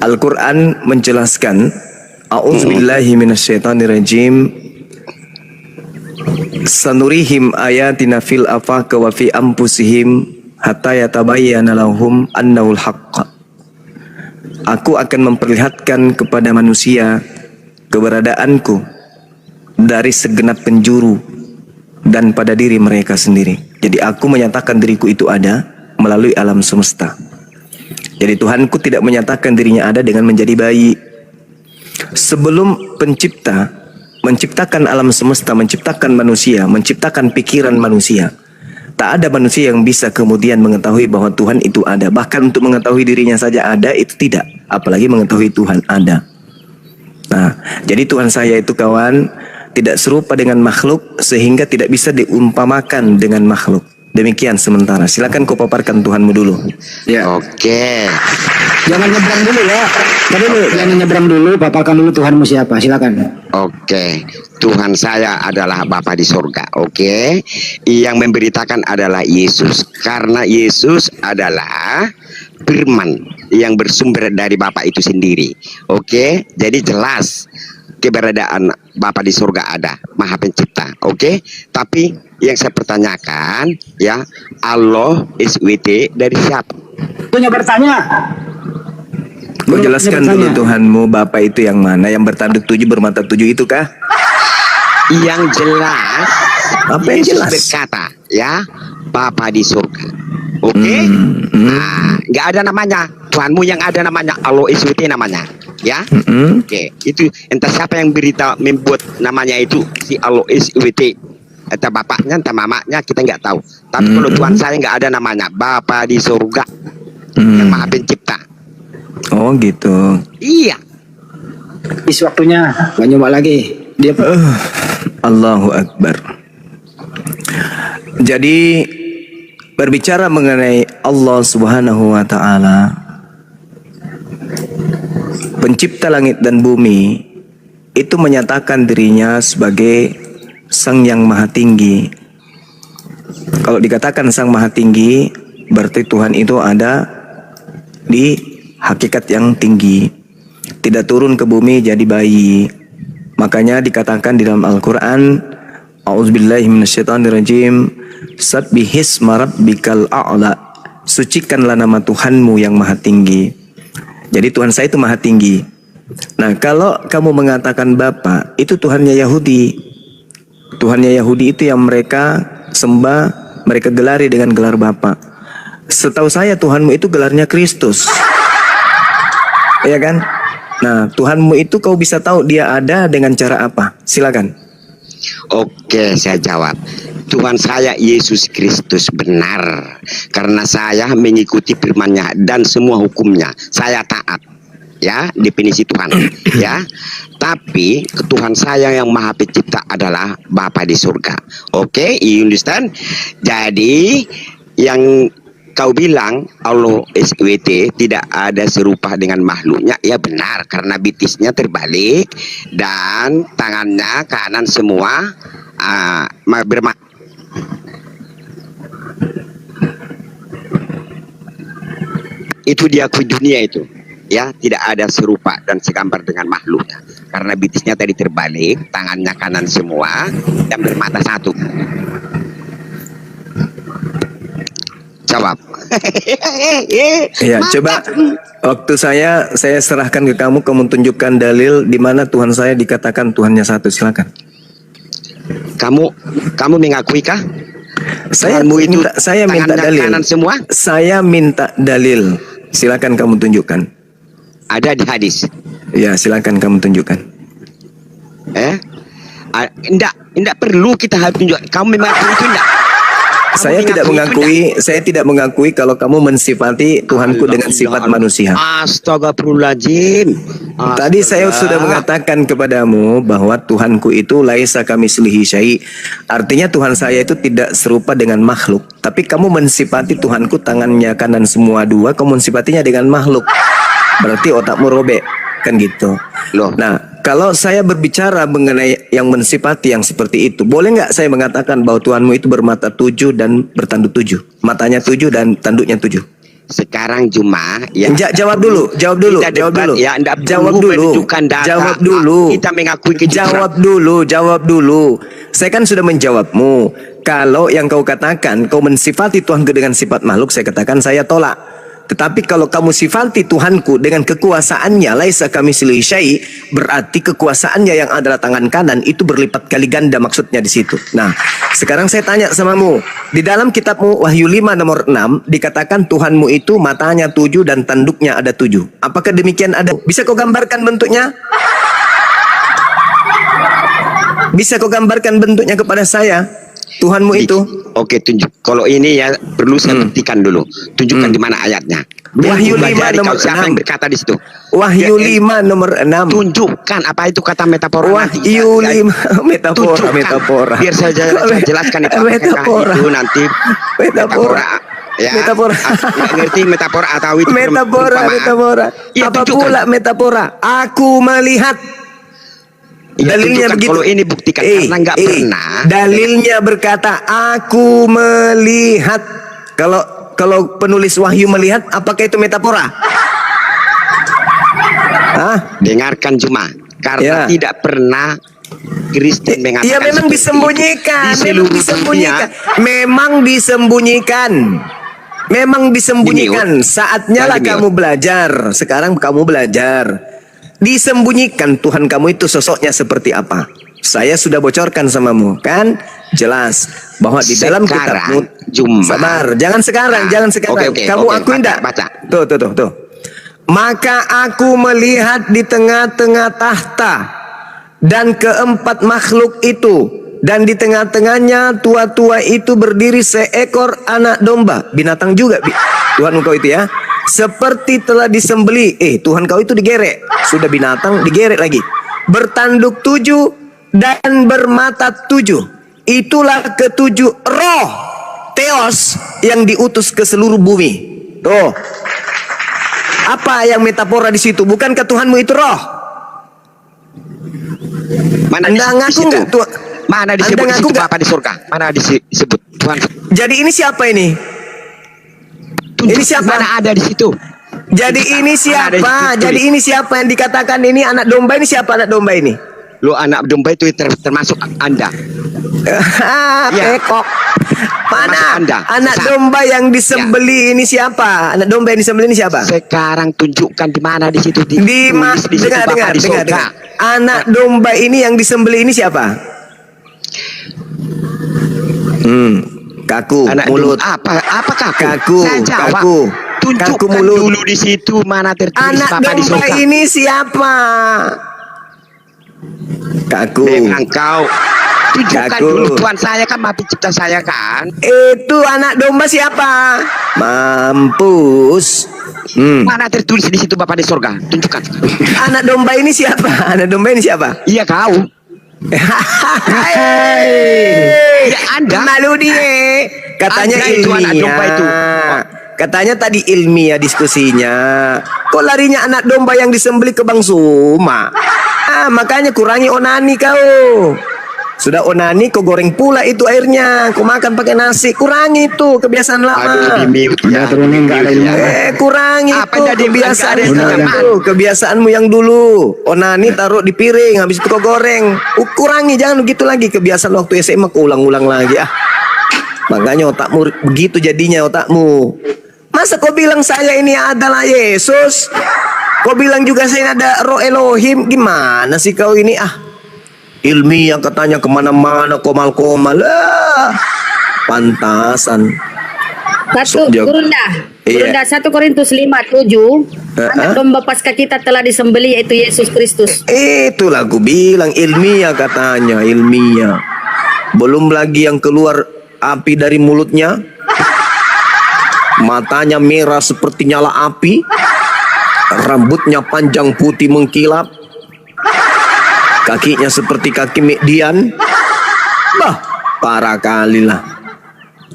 Al-Quran menjelaskan, A'udzubillahi minasyaitonirrajim, sanurihim ayatina fil afaq wa fi anfusihim hatta yatabayyana lahum annahul haqq. Aku akan memperlihatkan kepada manusia keberadaanku dari segenap penjuru dan pada diri mereka sendiri. Jadi aku menyatakan diriku itu ada melalui alam semesta. Jadi Tuhanku tidak menyatakan dirinya ada dengan menjadi bayi. Sebelum pencipta menciptakan alam semesta, menciptakan manusia, menciptakan pikiran manusia, tak ada manusia yang bisa kemudian mengetahui bahwa Tuhan itu ada. Bahkan untuk mengetahui dirinya saja ada itu tidak, apalagi mengetahui Tuhan ada. Nah, jadi Tuhan saya itu kawan tidak serupa dengan makhluk sehingga tidak bisa diumpamakan dengan makhluk. Demikian sementara. Silakan kau paparkan Tuhanmu dulu. Ya. Oke. Jangan nyebrang dulu ya. Jangan nyebrang dulu. Paparkan dulu Tuhanmu siapa. Silakan. Oke. Tuhan saya adalah Bapa di surga. Oke. Yang memberitakan adalah Yesus. Karena Yesus adalah firman yang bersumber dari Bapa itu sendiri. Oke. Jadi jelas keberadaan Bapa di surga ada, Maha Pencipta. Oke. Tapi yang saya pertanyakan ya, Allah SWT dari siapa? Punya bertanya. Kau jelaskan dulu Tuhanmu Bapa itu yang mana, yang bertanduk 7 bermata 7 itu kah? Yang jelas apa yang Yesus jelas? berkata ya, Bapa di surga. Oke. Nah, nggak ada namanya Tuhanmu, yang ada namanya Allah SWT namanya ya. Oke. Itu entah siapa yang berita membuat namanya itu si Allah SWT. Entah bapaknya, entah mamanya, kita nggak tahu. Tapi kalau Tuhan saya nggak ada namanya, Bapa di surga yang Maha Pencipta. Oh gitu. Iya. Is waktunya, nggak nyoba lagi. Dia. Allahu Akbar. Jadi berbicara mengenai Allah Subhanahu Wa Taala, pencipta langit dan bumi, itu menyatakan dirinya sebagai Sang Yang Maha Tinggi. Kalau dikatakan Sang Maha Tinggi, berarti Tuhan itu ada di hakikat yang tinggi, tidak turun ke bumi jadi bayi. Makanya dikatakan di dalam Al-Quran, A'udzubillahi minasyaitonirrajim, Sabbihisma rabbikal a'la, sucikanlah nama Tuhanmu yang Maha Tinggi. Jadi Tuhan saya itu Maha Tinggi. Nah, kalau kamu mengatakan Bapa, itu Tuhannya Yahudi. Tuhannya Yahudi itu yang mereka sembah, mereka gelari dengan gelar Bapa. Setahu saya Tuhanmu itu gelarnya Kristus. Iya kan? Nah, Tuhanmu itu kau bisa tahu dia ada dengan cara apa? Silakan. Oke, saya jawab. Tuhan saya Yesus Kristus benar. Karena saya mengikuti firman-Nya dan semua hukumnya. Saya taat. Ya, definisi Tuhan. Ya. Tapi Tuhan saya yang Maha Pencipta adalah Bapa di surga. Oke, you understand? Jadi yang kau bilang Allah SWT tidak ada serupa dengan makhluknya, ya benar, karena bitisnya terbalik dan tangannya kanan semua itu diakui dunia itu. Ya, tidak ada serupa dan segambar dengan makhluknya, karena bitisnya tadi terbalik, tangannya kanan semua dan bermata satu. Jawab. Ya, coba waktu saya serahkan ke kamu tunjukkan dalil di mana Tuhan saya dikatakan Tuhannya satu. Silakan. Kamu mengakui kah? Saya minta dalil. Kanan semua? Saya minta dalil. Silakan kamu tunjukkan. Ada di hadis. Ya, silakan kamu tunjukkan. Enggak perlu kita harus tunjuk. Kamu mengakui itu enggak? Saya tidak mengakui kalau kamu mensifati Tuhanku dengan sifat manusia. Astagfirullahaladzim. Tadi saya sudah mengatakan kepadamu bahwa Tuhanku itu laisa kamitslihi syai'. Artinya Tuhan saya itu tidak serupa dengan makhluk. Tapi kamu mensifati Tuhanku tangannya kanan semua dua, kamu mensifatinya dengan makhluk. Berarti otakmu robek, kan gitu. Loh. Nah, kalau saya berbicara mengenai yang mensifati yang seperti itu, boleh nggak saya mengatakan bahwa Tuhanmu itu bermata 7 dan bertanduk 7? Matanya 7 dan tanduknya 7. Sekarang Juma ya. Jawab dulu. Tidak Jawab debat, dulu. ya, anda Jawab perlu dulu. menunjukkan data. Jawab dulu. Kita mengakui kejujuran. Jawab dulu. Saya kan sudah menjawabmu. Kalau yang kau katakan, kau mensifati Tuhanku dengan sifat makhluk, saya katakan saya tolak. Tetapi kalau kamu sifati Tuhanku dengan kekuasaannya, laisa kamitslihi syai', berarti kekuasaannya yang adalah tangan kanan itu berlipat kali ganda, maksudnya di situ. Nah, sekarang saya tanya samamu. Di dalam kitabmu Wahyu 5 nomor 6 dikatakan Tuhanmu itu matanya 7 dan tanduknya ada 7. Apakah demikian ada? Bisa kau gambarkan bentuknya? Bisa kau gambarkan bentuknya kepada saya? Tuhanmu itu. Oke, tunjuk. Kalau ini ya perlu saya buktikan dulu. Tunjukkan di mana ayatnya. Wahyu 5 Jadi nomor siapa 6. yang berkata di situ? Wahyu 5 nomor 6. Tunjukkan apa itu kata metafora. Wahyu 5 metafora. Biar saya jelaskan itu. Metafora. Itu nanti Metafora. Ya. Metafora. Ngerti metafora atau itu Metafora. Ya, Apa tunjukkan. pula metafora? Aku melihat. Ya, Dalilnya tunjukkan. begitu. Kalau ini buktikan karena nggak pernah. Dalilnya berkata aku melihat. Kalau penulis Wahyu melihat, apakah itu metafora? Hah? Dengarkan Juma. Karena Ya. tidak pernah Kristen mengatakan Ya memang seperti disembunyikan. itu. Di seluruh dunia. Memang disembunyikan. Saatnya lah Tadi, kamu belajar. Sekarang kamu belajar. Disembunyikan Tuhan kamu itu sosoknya seperti apa. Saya sudah bocorkan samamu, kan? Jelas bahwa di dalam Sekarang, kitabmu. Juma. Sabar, jangan sekarang. Oke, Kamu akui enggak? baca. Tuh. Maka aku melihat di tengah-tengah tahta dan keempat makhluk itu, dan di tengah-tengahnya tua-tua itu berdiri seekor anak domba, binatang juga Tuhan kau itu ya, seperti telah disembeli. Tuhan kau itu digerek, sudah binatang digerek lagi, bertanduk 7 dan bermata 7. Itulah ketujuh roh Theos yang diutus ke seluruh bumi. Tuh. Apa yang metafora di situ? Bukankah Tuhanmu itu roh? Mana Anda ngaku nggak Tuhan? Mana disebut di situ Bapa di surga? Mana disebut Tuhan? Jadi ini siapa ini? Tunjuk Ini siapa? Mana ada di situ? Jadi ini siapa? Jadi ini siapa yang dikatakan ini anak domba? Ini siapa anak domba ini? Lo anak domba itu termasuk Anda. Ya. Pekok. Mana Anda. anak domba yang disembeli ini siapa? Anak domba yang disembeli ini siapa? Sekarang tunjukkan di mana di situ di situ Bapa di surga. Dengar. Anak domba ini yang disembeli ini siapa? Kaku Anak mulut. Apa kaku? Kaku, Saya jawab. kaku. Tunjukkan Kaku mulut. dulu di situ mana tertulis Anak Bapa di domba surga. ini siapa? Kaku. Memang kau tunjukkan Kaku. dulu Tuhan saya kan mati cipta saya kan. Itu anak domba siapa? Mampus. Mana tertulis di situ Bapa di surga? Tunjukkan. Anak domba ini siapa? Anak domba ini siapa? Iya kau. Ya Anda. Malu dia. Katanya Anda itu anak ilmiah. domba itu. Katanya tadi ilmiah diskusinya. Kok larinya anak domba yang disembeli ke Bang Suma? Makanya kurangi onani kau. Sudah onani kau goreng pula itu airnya. Kau makan pakai nasi. Kurangi itu kebiasaan lama. Ya, turunin nggak ada ilmu. Kurangi Apa itu tadi kebiasaan nggak ada ilmu? itu. Kebiasaanmu yang dulu. Onani taruh di piring, habis itu kau goreng. Kurangi, jangan begitu lagi. Kebiasaan waktu SMA kau ulang-ulang lagi. Makanya otakmu begitu jadinya otakmu. Masa kau bilang saya ini adalah Yesus? Kau bilang juga saya ada roh Elohim. Gimana sih kau ini ilmiah katanya kemana-mana komal-komal lah. Pantasan. Turun dah. Iya. 1 Korintus 5:7. Anak domba Paskah kita telah disembeli yaitu Yesus Kristus. Itulah aku bilang ilmiah katanya, ilmiah. Belum lagi yang keluar api dari mulutnya. Matanya merah seperti nyala api. Rambutnya panjang putih mengkilap. Kakinya seperti kaki Median. Parah kali lah.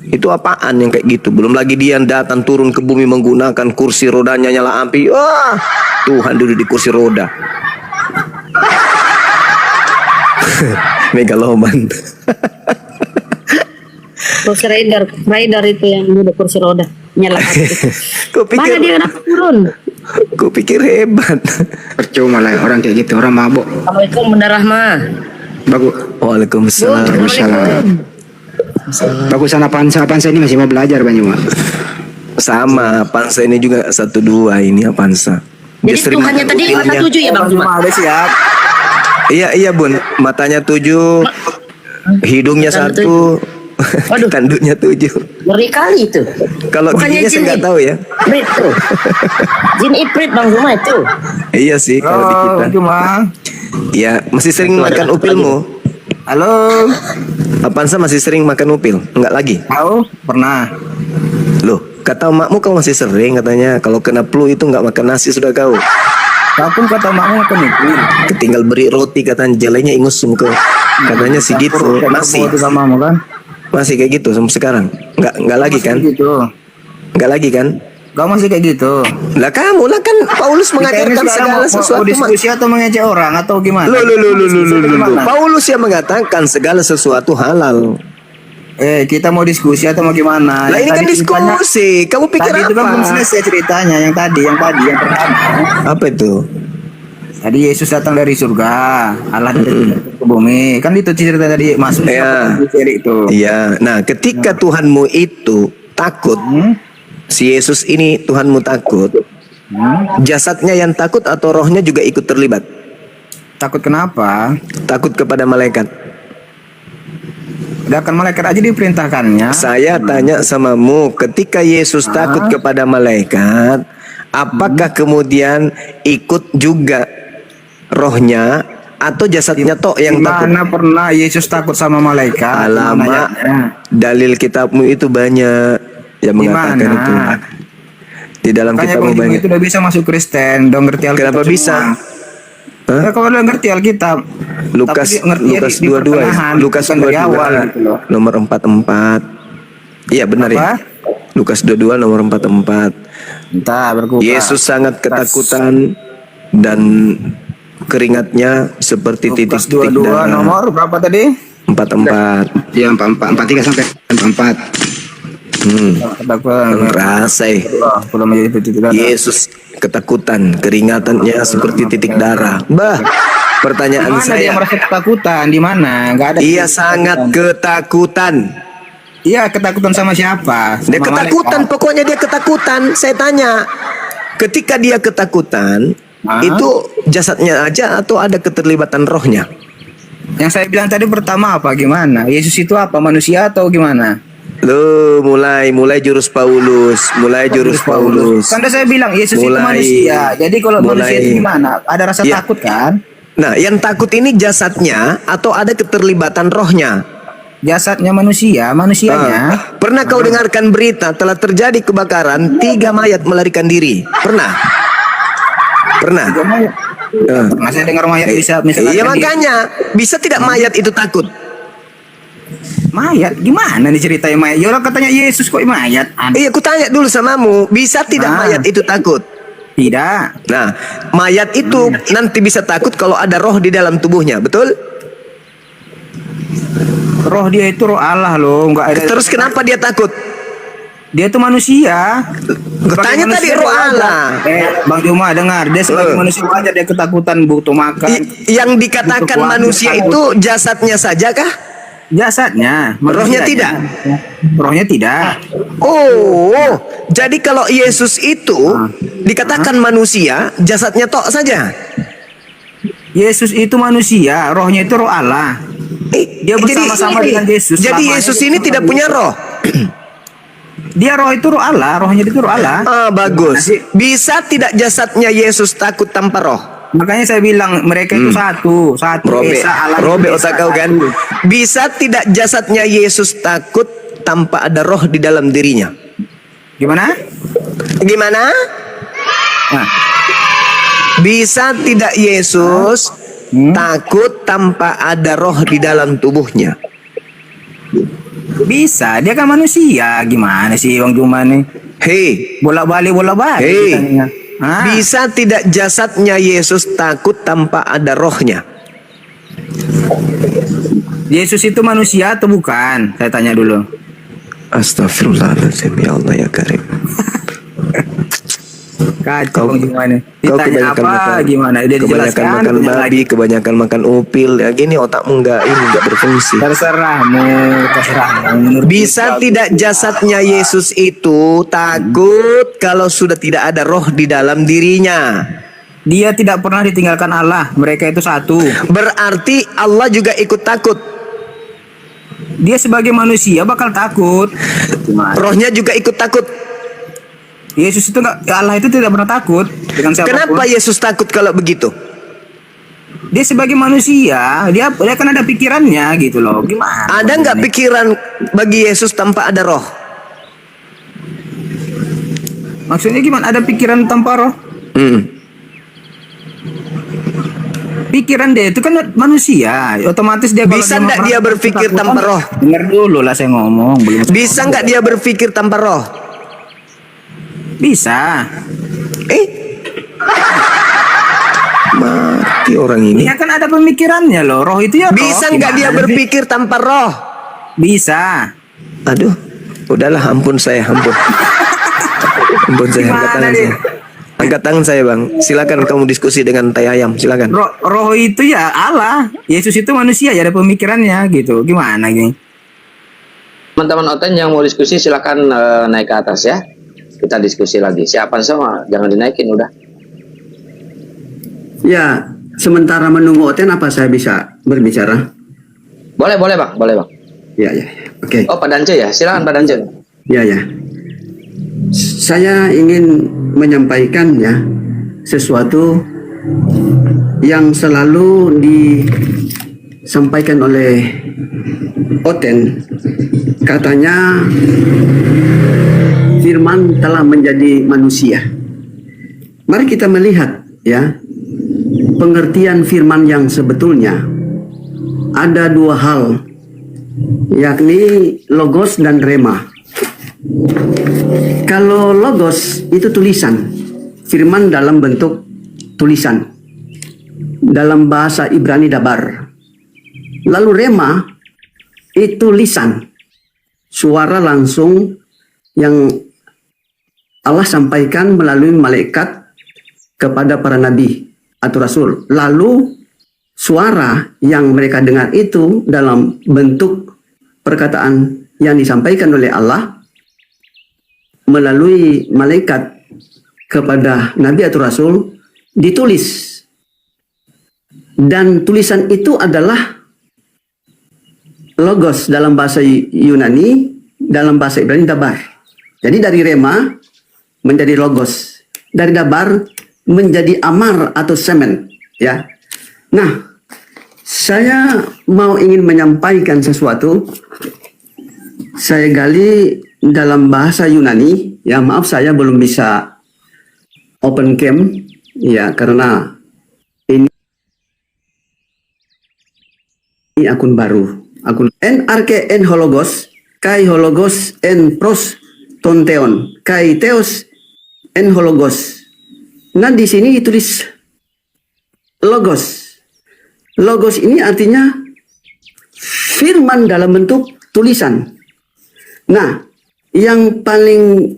Itu apaan yang kayak gitu? Belum lagi dia datang turun ke bumi menggunakan kursi rodanya nyala api. Tuhan duduk di kursi roda. Megaloman. Kursi rider itu yang duduk kursi roda nyala api. Kau Mana pikir, dia kenapa turun? kau pikir hebat. Percuma lah orang kayak gitu, orang mabuk. Assalamualaikum Bunda Rahma. Bagus. Waalaikumsalam. Bagusan Avanza ini masih mau belajar Banyuma. Sama, Avanza ini juga 1-2 ini Avanza. Dia Jadi sering Tuhannya makan tadi upilnya. mata 7 ya Bang Juma? Udah siap. Iya Bun, matanya 7, hidungnya Tanduk 1, Waduh. tanduknya 7. Ngeri kali itu. Kalau Bukannya giginya saya jin nggak tahu ya. Iprit tuh. Jin iprit Bang Juma itu. Iya sih kalau di kita. Cuma. Ya masih sering makan upilmu. Halo. Avanza masih sering makan upil? Enggak lagi? Tahu? Pernah. Loh, kata makmu kau masih sering katanya. Kalau kena flu itu nggak makan nasi sudah kau. Aku kata makmu aku nih. Tinggal beri roti katanya jelenya ingus kau. Katanya sih gitu. Masih sama kamu kan? masih kayak gitu sampai sekarang. Enggak lagi kan? Gitu. Enggak lagi kan? Kau masih kayak gitu. Lah kamu lah kan Paulus Kita ini mengajarkan sekarang segala mau sesuatu. diskusi atau mengejek orang atau gimana? Loh. Paulus yang mengatakan segala sesuatu halal. Kita mau diskusi atau mau gimana? Lah ini kan diskusi. Kamu pikir Tadi itu kan belum apa? selesai ceritanya. Yang pertama. Apa itu? Tadi Yesus datang dari surga, Allah dari ke bumi. Kan itu cerita tadi masuk Ya. itu. Iya. Nah, ketika Tuhanmu itu takut, si Yesus ini Tuhanmu takut, jasadnya yang takut atau rohnya juga ikut terlibat? Takut kenapa? Takut kepada malaikat. Sedangkan malaikat aja diperintahkannya. Saya tanya samamu, ketika Yesus takut kepada malaikat, apakah kemudian ikut juga rohnya atau jasadnya tok yang takut? Mana pernah Yesus takut sama malaikat? Alamak, dalil kitabmu itu banyak yang mengatakan Gimana? itu. Di dalam Makanya kitabmu kalau banyak. itu udah bisa masuk Kristen, dong ngerti Alkitab. Kenapa semua. bisa? Hah? Ya, kalau udah ngerti Alkitab. Lukas Tapi ngerti Lukas di 22 pertengahan, Lukas bukan dari awal 22 gitu loh. nomor 44. Iya benar ya. Apa? Lukas 22 nomor 44. Entah berkumpul. Yesus sangat ketakutan dan keringatnya seperti Lukas titik-titik 22 darah. nomor berapa tadi? 44. Ya 43 sampai 44. Rasai. Belum menjadi titik darah. Yesus ketakutan, keringatannya seperti titik darah. Bah, pertanyaan Mana dia saya. merasa ketakutan? Di mana? Enggak ada. Ia sangat ketakutan. Iya, ketakutan sama siapa? Dia Sama ketakutan, malaikat. pokoknya dia ketakutan. Saya tanya, ketika dia ketakutan, itu jasadnya aja atau ada keterlibatan rohnya? Yang saya bilang tadi pertama apa? Gimana? Yesus itu apa? Manusia atau gimana? Loh, mulai jurus Paulus, Kan udah saya bilang Yesus itu manusia. Jadi kalau manusia itu gimana? Ada rasa Ya. takut kan? Nah, yang takut ini jasadnya atau ada keterlibatan rohnya? Jasadnya manusianya. Pernah kau dengarkan berita telah terjadi kebakaran, 3 mayat melarikan diri? Pernah? Nah, saya dengar mayat bisa misalnya. Iya makanya, bisa tidak mayat itu takut? Mayat gimana nih ceritanya mayat? Ya orang katanya Yesus kok mayat? Iya, aku tanya dulu samamu, bisa tidak mayat itu takut? Tidak. Nah, mayat itu nanti bisa takut kalau ada roh di dalam tubuhnya, betul? Roh dia itu roh Allah loh, enggak ada. Terus kenapa dia takut? Dia itu manusia. Tanya tadi roh Allah. Bang Juma dengar, dia sebagai manusia wajar dia ketakutan butuh makan. Yang dikatakan butuh manusia takut. itu jasadnya saja kah? Jasadnya, Rohnya manusianya. tidak? Rohnya tidak. Oh, jadi kalau Yesus itu dikatakan manusia, jasadnya tok saja. Yesus itu manusia, rohnya itu roh Allah. Dia bersama-sama dengan Yesus. Jadi Selamanya Yesus dia ini bersama tidak Yesus. punya roh. Dia roh itu roh Allah, rohnya itu roh Allah. Bagus. Bisa tidak jasadnya Yesus takut tanpa roh? Makanya saya bilang mereka itu satu Esa Allah. Robe Esa otak kau kan. satu. Bisa tidak jasadnya Yesus takut tanpa ada roh di dalam dirinya? Gimana? Gimana? Nah, Bisa tidak Yesus takut tanpa ada roh di dalam tubuhnya? bisa, dia kan manusia. Gimana sih Bang Juma nih? Hei, Bolak-balik Hei. ditanya. Hah? bisa tidak jasadnya Yesus takut tanpa ada rohnya? Yesus itu manusia atau bukan? Saya tanya dulu. Astagfirullahaladzim, ya Allah ya Karim. Kacau Kau- gimana? Kau Ditanya kebanyakan apa makan, gimana? Dia kebanyakan dijelaskan makan ditanya babi, lagi. kebanyakan makan upil. Ya gini otakmu nggak berfungsi. Terserahmu. Menurut Bisa tidak jasadnya Yesus itu takut kalau sudah tidak ada roh di dalam dirinya? dia tidak pernah ditinggalkan Allah. Mereka itu satu. Berarti Allah juga ikut takut. Dia sebagai manusia bakal takut. Gimana? Rohnya juga ikut takut. Yesus itu nggak, Allah itu tidak pernah takut dengan siapapun. Kenapa Yesus takut kalau begitu? Dia sebagai manusia, dia kan ada pikirannya gitu loh. Gimana? Ada nggak pikiran bagi Yesus tanpa ada roh? Maksudnya gimana? Ada pikiran tanpa roh? Hmm. Pikiran dia itu kan manusia, otomatis dia kalau Bisa dia nggak dia berpikir ketakutan, tanpa roh? Dengar dulu lah saya ngomong. Belum saya Bisa nggak dia berpikir tanpa roh? Bisa. Mati orang ini. Ya kan ada pemikirannya loh. Roh itu ya roh. Bisa nggak dia Gimana sih? berpikir tanpa roh? Bisa. Aduh, udahlah ampun saya, ampun. Ampun saya, angkat Gimana tangan nih? saya. Angkat tangan saya bang, silakan kamu diskusi dengan Tai Ayam, silakan. Roh itu ya Allah. Yesus itu manusia ya ada pemikirannya gitu. Gimana gini? Teman-teman Oten yang mau diskusi silakan naik ke atas ya. Kita diskusi lagi. Siapa semua? Jangan dinaikin udah. Ya, sementara menunggu Oten apa saya bisa berbicara? Boleh bang, boleh bang. Ya, ya, oke. Oh Pak Dance ya, silakan Pak Dance. Ya, ya. Saya ingin menyampaikan ya sesuatu yang selalu disampaikan oleh Oten. Katanya firman telah menjadi manusia. Mari kita melihat ya pengertian firman yang sebetulnya. Ada dua hal, yakni logos dan rema. Kalau logos itu tulisan, firman dalam bentuk tulisan, dalam bahasa Ibrani dabar. Lalu rema itu lisan, suara langsung yang Allah sampaikan melalui malaikat kepada para nabi atau rasul. Lalu suara yang mereka dengar itu dalam bentuk perkataan yang disampaikan oleh Allah melalui malaikat kepada nabi atau rasul ditulis. Dan tulisan itu adalah logos dalam bahasa Yunani, dalam bahasa Ibrani dabar. Jadi dari rema menjadi logos, dari dabar menjadi amar atau semen, ya. Nah, saya ingin menyampaikan sesuatu. Saya gali dalam bahasa Yunani, ya maaf saya belum bisa open cam, ya karena ini akun baru. Akun en arke en hologos, kai hologos en pros tonteon, kai theos en hologos. Nah di sini ditulis logos. Logos ini artinya firman dalam bentuk tulisan. Nah, yang paling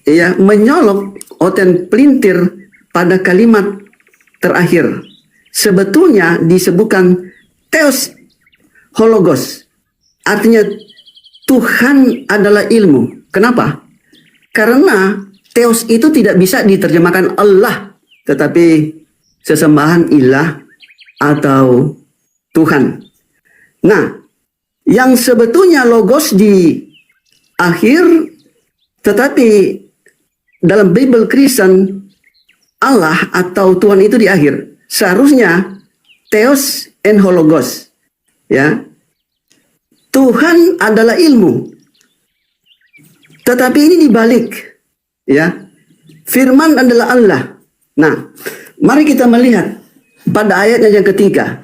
ya menyolok Oten pelintir pada kalimat terakhir. Sebetulnya disebutkan theos hologos. Artinya Tuhan adalah ilmu. Kenapa? Karena theos itu tidak bisa diterjemahkan Allah, tetapi sesembahan ilah atau Tuhan. Nah, yang sebetulnya logos di akhir, tetapi dalam Bible Kristen Allah atau Tuhan itu di akhir. Seharusnya theos and hologos, ya. Tuhan adalah ilmu. Tetapi ini dibalik, ya. Firman adalah Allah. Nah, mari kita melihat pada ayatnya yang ketiga.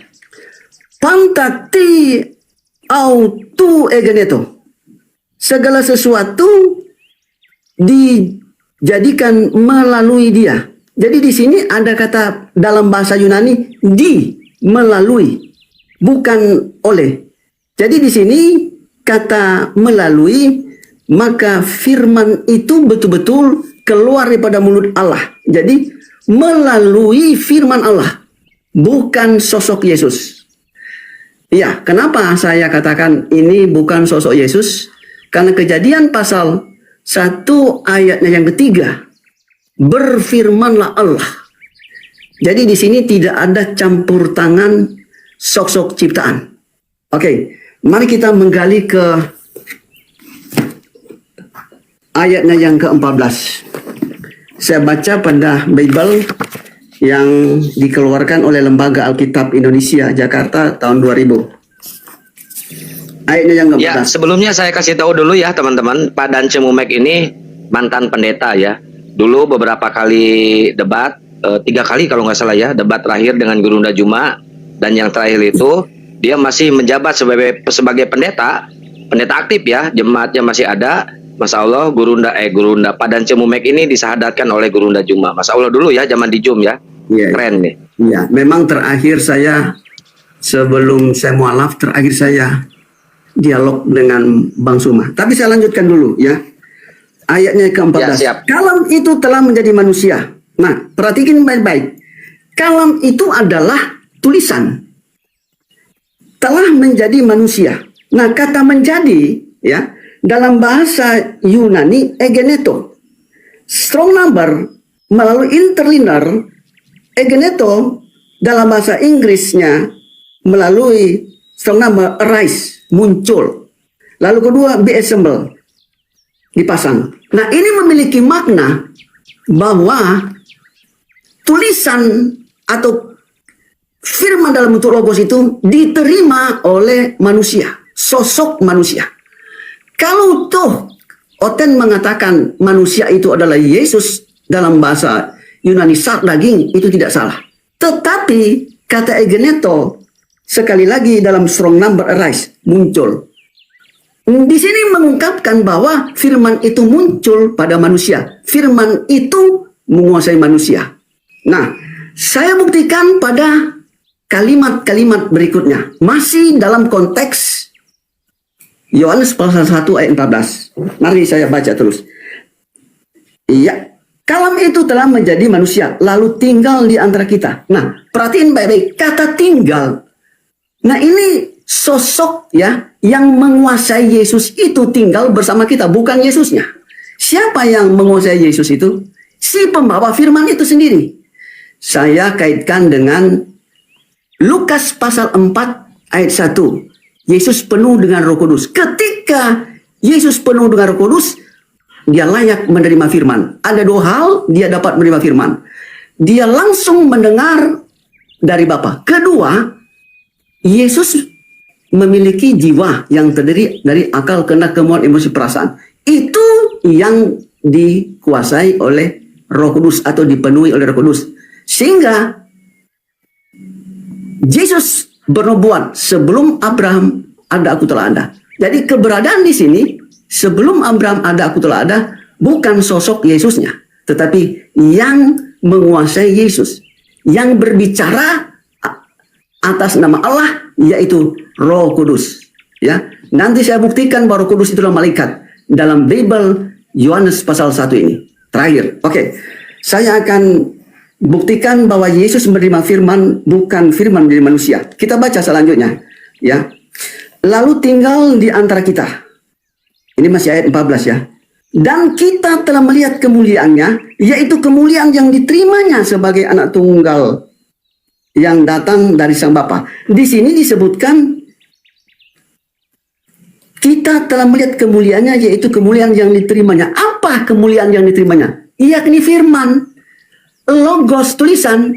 Pantati autu egeneto. Segala sesuatu dijadikan melalui dia. Jadi di sini ada kata dalam bahasa Yunani di, melalui, bukan oleh. Jadi di sini kata melalui maka firman itu betul-betul keluar daripada mulut Allah. Jadi melalui firman Allah, bukan sosok Yesus. Ya, kenapa saya katakan ini bukan sosok Yesus? Karena Kejadian pasal 1 ayatnya yang ketiga, berfirmanlah Allah. Jadi di sini tidak ada campur tangan sosok ciptaan. Oke, mari kita menggali ke ayatnya yang ke-14. Saya baca pada Bible yang dikeluarkan oleh Lembaga Alkitab Indonesia Jakarta tahun 2000. Ayatnya yang ke-14. Ya, sebelumnya saya kasih tahu dulu ya teman-teman, Pak Dance Mumek ini mantan pendeta ya. Dulu beberapa kali debat, 3 kali kalau nggak salah ya, debat terakhir dengan Gurunda Juma, dan yang terakhir itu dia masih menjabat sebagai pendeta aktif ya, jemaatnya masih ada. Masya Allah, Gurunda Pak Dance Mumek ini disahadatkan oleh Gurunda Juma. Masya Allah dulu ya, zaman di Jum ya. Yeah. Keren nih. Ya, memang terakhir saya sebelum saya mualaf, terakhir saya dialog dengan Bang Suma. Tapi saya lanjutkan dulu ya. Ayatnya ke-14. Ya, siap. Kalam itu telah menjadi manusia. Nah, perhatikan baik-baik. Kalam itu adalah tulisan. Telah menjadi manusia. Nah, kata menjadi ya, dalam bahasa Yunani egeneto. Strong number melalui interlinear, egeneto dalam bahasa Inggrisnya melalui strong number arise, muncul. Lalu kedua be assemble, dipasang. Nah, ini memiliki makna bahwa tulisan atau firman dalam bentuk logos itu diterima oleh manusia, sosok manusia. Kalau toh Oten mengatakan manusia itu adalah Yesus dalam bahasa Yunani sat daging, itu tidak salah. Tetapi kata egeneto sekali lagi dalam strong number arise, muncul. Di sini mengungkapkan bahwa firman itu muncul pada manusia. Firman itu menguasai manusia. Nah, saya buktikan pada kalimat-kalimat berikutnya. Masih dalam konteks Yohanes pasal 1 ayat 14. Mari saya baca terus. Iya, kalam itu telah menjadi manusia, lalu tinggal di antara kita. Nah, perhatiin baik-baik kata tinggal. Nah, ini sosok ya yang menguasai Yesus itu tinggal bersama kita, bukan Yesusnya. Siapa yang menguasai Yesus itu? Si pembawa firman itu sendiri. Saya kaitkan dengan Lukas pasal 4 ayat 1. Yesus penuh dengan Roh Kudus. Ketika Yesus penuh dengan Roh Kudus, dia layak menerima firman. Ada 2 hal dia dapat menerima firman. Dia langsung mendengar dari Bapa. Kedua, Yesus memiliki jiwa yang terdiri dari akal, kehendak, kemauan, emosi, perasaan. Itu yang dikuasai oleh Roh Kudus atau dipenuhi oleh Roh Kudus. Sehingga Yesus bernubuat, sebelum Abraham ada, aku telah ada. Jadi keberadaan di sini, sebelum Abraham ada, aku telah ada, bukan sosok Yesusnya, tetapi yang menguasai Yesus, yang berbicara atas nama Allah, yaitu Roh Kudus. Ya, nanti saya buktikan bahwa Roh Kudus itulah malaikat dalam Bible Yohanes pasal 1 ini. Terakhir, oke, saya akan buktikan bahwa Yesus menerima firman, bukan firman dari manusia. Kita baca selanjutnya, ya. Lalu tinggal di antara kita. Ini masih ayat 14 ya. Dan kita telah melihat kemuliaannya, yaitu kemuliaan yang diterimanya sebagai anak tunggal yang datang dari Sang Bapa. Di sini disebutkan kita telah melihat kemuliaannya, yaitu kemuliaan yang diterimanya. Apa kemuliaan yang diterimanya? Yakni firman, logos, tulisan,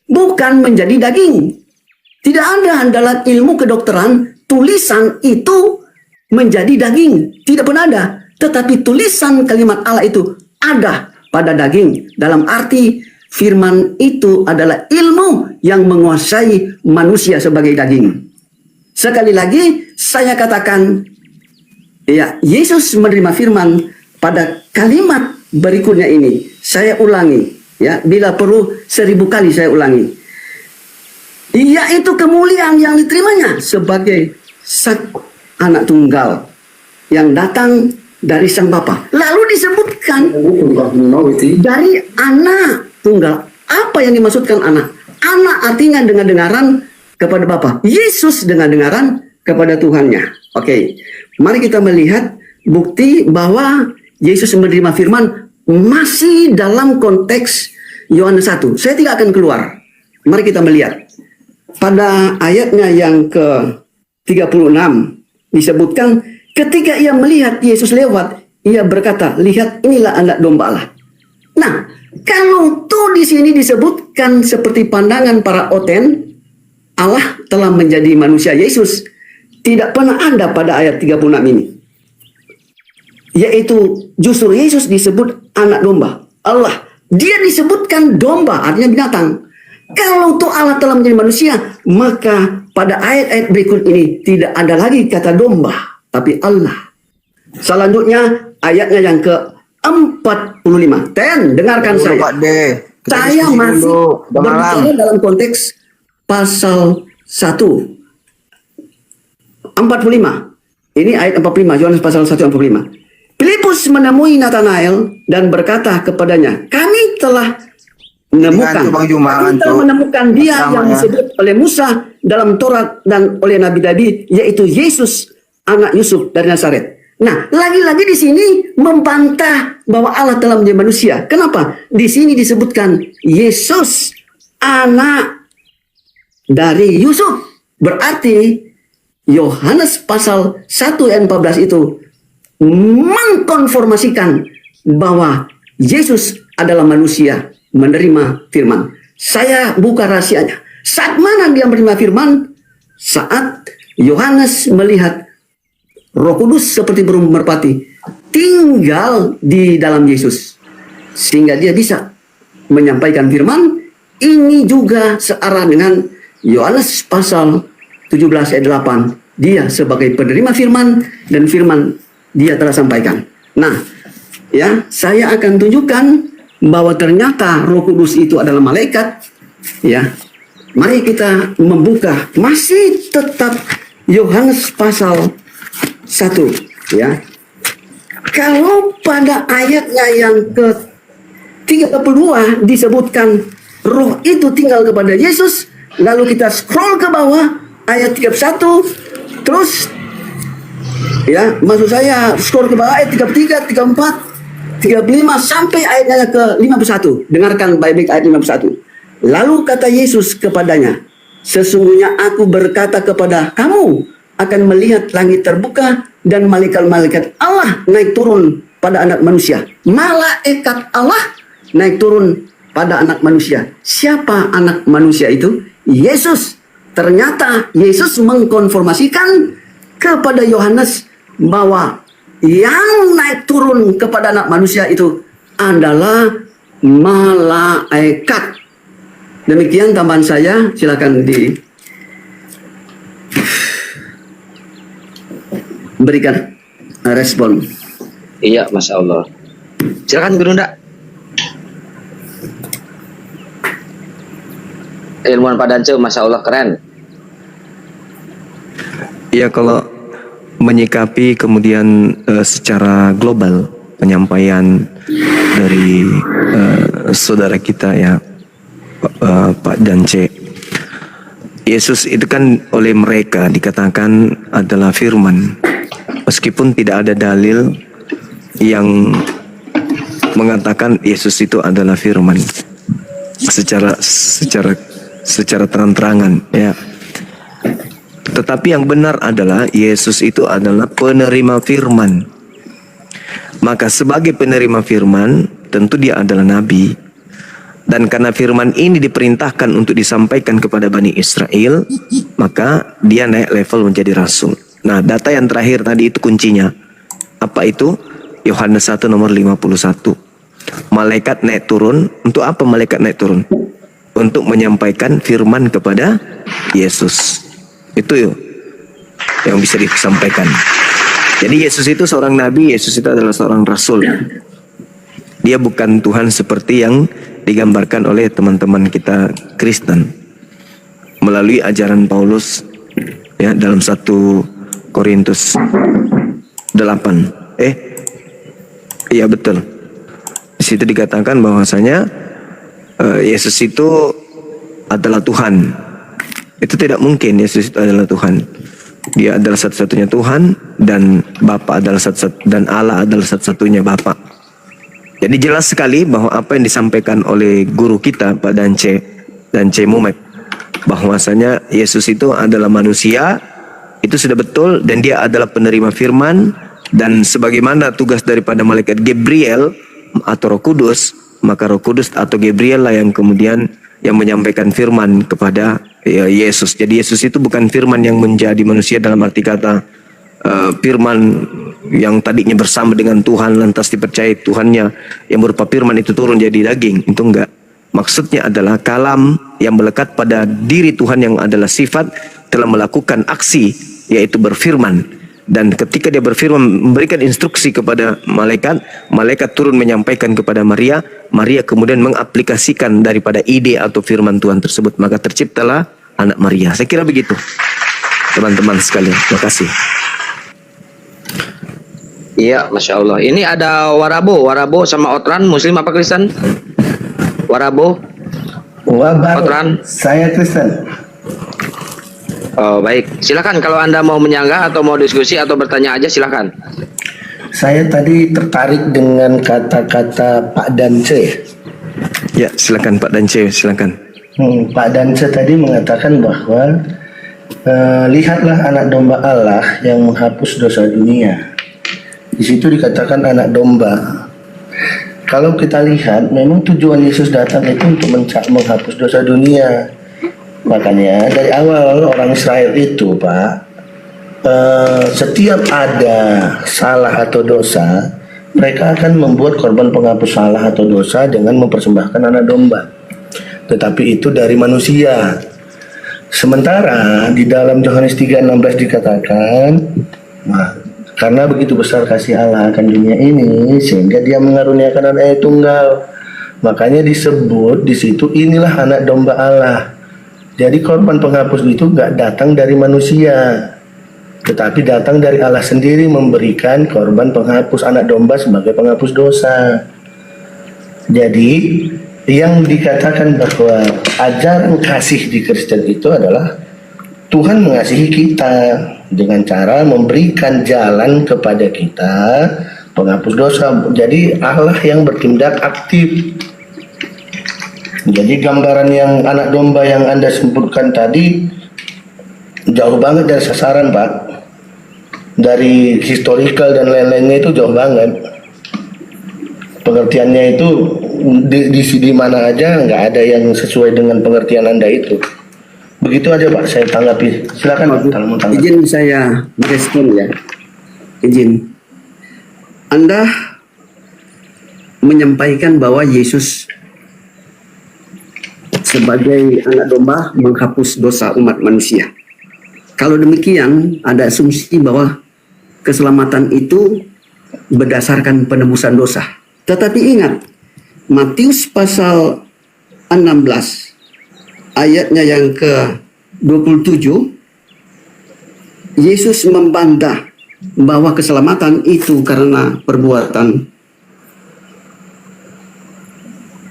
bukan menjadi daging. Tidak ada dalam ilmu kedokteran tulisan itu menjadi daging. Tidak pernah ada. Tetapi tulisan kalimat Allah itu ada pada daging. Dalam arti firman itu adalah ilmu yang menguasai manusia sebagai daging. Sekali lagi saya katakan, ya, Yesus menerima firman pada kalimat berikutnya ini. Saya ulangi. Ya, bila perlu 1000 kali saya ulangi. Yaitu kemuliaan yang diterimanya sebagai anak tunggal yang datang dari Sang Bapa. Lalu disebutkan dari anak tunggal. Apa yang dimaksudkan anak? Anak artinya dengan dengaran kepada Bapa. Yesus dengan dengaran kepada Tuhannya. Oke, mari kita melihat bukti bahwa Yesus menerima firman masih dalam konteks Yohanes 1. Saya tidak akan keluar. Mari kita melihat. Pada ayatnya yang ke-36 disebutkan ketika ia melihat Yesus lewat, ia berkata, "Lihat, inilah anak domba Allah." Nah, kalau tuh di sini disebutkan seperti pandangan para oten, Allah telah menjadi manusia Yesus, tidak pernah ada pada ayat 36 ini. Yaitu justru Yesus disebut anak domba Allah. Dia disebutkan domba, artinya binatang. Kalau tuh Allah telah menjadi manusia, maka pada ayat-ayat berikut ini tidak ada lagi kata domba, tapi Allah. Selanjutnya ayatnya yang ke-45. Dengarkan saya. Pak De. Kita Saya diskusi masih dulu. Udah malam. berbicara dalam konteks pasal 1. 45. Ini ayat 45, Yohanes pasal 1 ayat 45. Filipus menemui Nathanael dan berkata kepadanya, "Kami telah menemukan, Bang Juma, kami telah menemukan dia Sama yang ya. disebut oleh Musa dalam Taurat dan oleh Nabi-Nabi, yaitu Yesus, anak Yusuf dari Nazaret." Nah, lagi-lagi di sini membantah bahwa Allah telah menjadi manusia. Kenapa? Di sini disebutkan Yesus, anak dari Yusuf. Berarti Yohanes pasal 1 ayat 14 itu mengkonformasikan bahwa Yesus adalah manusia menerima firman. Saya buka rahasianya. Saat mana dia menerima firman? Saat Yohanes melihat Roh Kudus seperti burung merpati tinggal di dalam Yesus, sehingga dia bisa menyampaikan firman. Ini juga searah dengan Yohanes pasal 17 ayat 8. Dia sebagai penerima firman, dan firman dia telah sampaikan. Nah, ya, saya akan tunjukkan bahwa ternyata Roh Kudus itu adalah malaikat. Ya, mari kita membuka masih tetap Yohanes pasal 1. Ya, kalau pada ayatnya yang ke-32 disebutkan Roh itu tinggal kepada Yesus, lalu kita scroll ke bawah ayat 31, terus ya, maksud saya scroll ke bawah ayat 33, 34, 35 sampai ayatnya ke-51. Dengarkan baik-baik ayat 51. Lalu kata Yesus kepadanya, "Sesungguhnya aku berkata kepada kamu, akan melihat langit terbuka dan malaikat-malaikat Allah naik turun pada anak manusia." Malaikat Allah naik turun pada anak manusia. Siapa anak manusia itu? Yesus. Ternyata Yesus mengkonfirmasikan kepada Yohanes bahwa yang naik turun kepada anak manusia itu adalah malaikat. Demikian tambahan saya, silakan diberikan respon. Iya, Masya Allah. Silakan Gurunda. Ilmuwan Pak Dance, Masya Allah, keren. Ya, kalau menyikapi kemudian secara global penyampaian dari saudara kita ya, Pak Dance, Yesus itu kan oleh mereka dikatakan adalah firman, meskipun tidak ada dalil yang mengatakan Yesus itu adalah firman secara terang-terangan ya. Tetapi yang benar adalah Yesus itu adalah penerima firman. Maka sebagai penerima firman, tentu dia adalah nabi. Dan karena firman ini diperintahkan untuk disampaikan kepada Bani Israel, maka dia naik level menjadi rasul. Nah, data yang terakhir tadi itu kuncinya. Apa itu? Yohanes 1 nomor 51. Malaikat naik turun. Untuk apa malaikat naik turun? Untuk menyampaikan firman kepada Yesus. Itu yang bisa disampaikan. Jadi Yesus itu seorang nabi, Yesus itu adalah seorang rasul. Dia bukan Tuhan seperti yang digambarkan oleh teman-teman kita Kristen melalui ajaran Paulus ya dalam 1 Korintus 8. Iya betul. Di situ dikatakan bahwasanya Yesus itu adalah Tuhan. Itu tidak mungkin Yesus itu adalah Tuhan. Dia adalah satu-satunya Tuhan dan Bapa adalah dan Allah adalah satu-satunya Bapa. Jadi jelas sekali bahwa apa yang disampaikan oleh guru kita Pak Dance Mumek, bahwasanya Yesus itu adalah manusia, itu sudah betul, dan dia adalah penerima firman, dan sebagaimana tugas daripada malaikat Gabriel atau Roh Kudus, maka Roh Kudus atau Gabriel lah yang kemudian yang menyampaikan firman kepada Yesus. Jadi Yesus itu bukan firman yang menjadi manusia dalam arti kata firman yang tadinya bersama dengan Tuhan lantas dipercayai Tuhannya yang berupa firman itu turun jadi daging. Itu enggak. Maksudnya adalah kalam yang melekat pada diri Tuhan yang adalah sifat telah melakukan aksi, yaitu berfirman. Dan ketika dia berfirman memberikan instruksi kepada malaikat, malaikat turun menyampaikan kepada Maria, Maria kemudian mengaplikasikan daripada ide atau firman Tuhan tersebut, maka terciptalah anak Maria. Saya kira begitu, teman-teman sekalian. Terima kasih. Iya, Masya Allah. Ini ada Warabo sama Otran, Muslim apa Kristen? Warabo, Otran. Saya Kristen. Oh, baik. Silakan kalau Anda mau menyanggah atau mau diskusi atau bertanya aja, silakan. Saya tadi tertarik dengan kata-kata Pak Dance. Ya, silakan Pak Dance, silakan. Pak Dance tadi mengatakan bahwa lihatlah anak domba Allah yang menghapus dosa dunia. Di situ dikatakan anak domba. Kalau kita lihat, memang tujuan Yesus datang itu untuk menghapus dosa dunia. Makanya dari awal orang Israel itu, Pak, setiap ada salah atau dosa, mereka akan membuat korban penghapus salah atau dosa dengan mempersembahkan anak domba. Tetapi itu dari manusia. Sementara di dalam Yohanes 3:16 dikatakan, karena begitu besar kasih Allah akan dunia ini sehingga dia mengaruniakan anaknya tunggal. Makanya disebut di situ inilah anak domba Allah. Jadi korban penghapus itu nggak datang dari manusia, tetapi datang dari Allah sendiri memberikan korban penghapus anak domba sebagai penghapus dosa. Jadi yang dikatakan bahwa ajaran kasih di Kristen itu adalah Tuhan mengasihi kita dengan cara memberikan jalan kepada kita penghapus dosa. Jadi Allah yang bertindak aktif. Jadi gambaran yang anak domba yang Anda sebutkan tadi jauh banget dari sasaran, Pak. Dari historical dan lain-lainnya itu jauh banget. Pengertiannya itu di mana aja nggak ada yang sesuai dengan pengertian Anda itu. Begitu aja Pak, saya tanggapi. Silakan Pak, kalau mau tanggapi. Izin saya merespon ya. Izin. Anda menyampaikan bahwa Yesus sebagai anak domba menghapus dosa umat manusia. Kalau demikian, ada asumsi bahwa keselamatan itu berdasarkan penebusan dosa. Tetapi ingat, Matius pasal 16 ayatnya yang ke-27, Yesus membantah bahwa keselamatan itu karena perbuatan.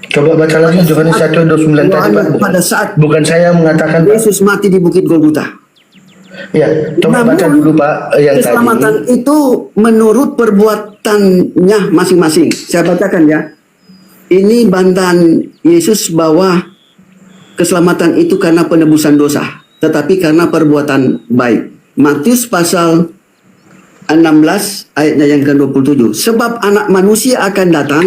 Coba baca lagi Yohanes 1:29 tadi Pak. Pada saat bukan saya yang mengatakan Pak. Yesus mati di Bukit Golgota. Ya, coba baca dulu Pak yang keselamatan tadi. itu menurut perbuatannya masing-masing. Saya bacakan ya. Ini bantahan Yesus bahwa keselamatan itu karena penebusan dosa, tetapi karena perbuatan baik. Matius pasal 16 ayatnya yang ke-27. Sebab anak manusia akan datang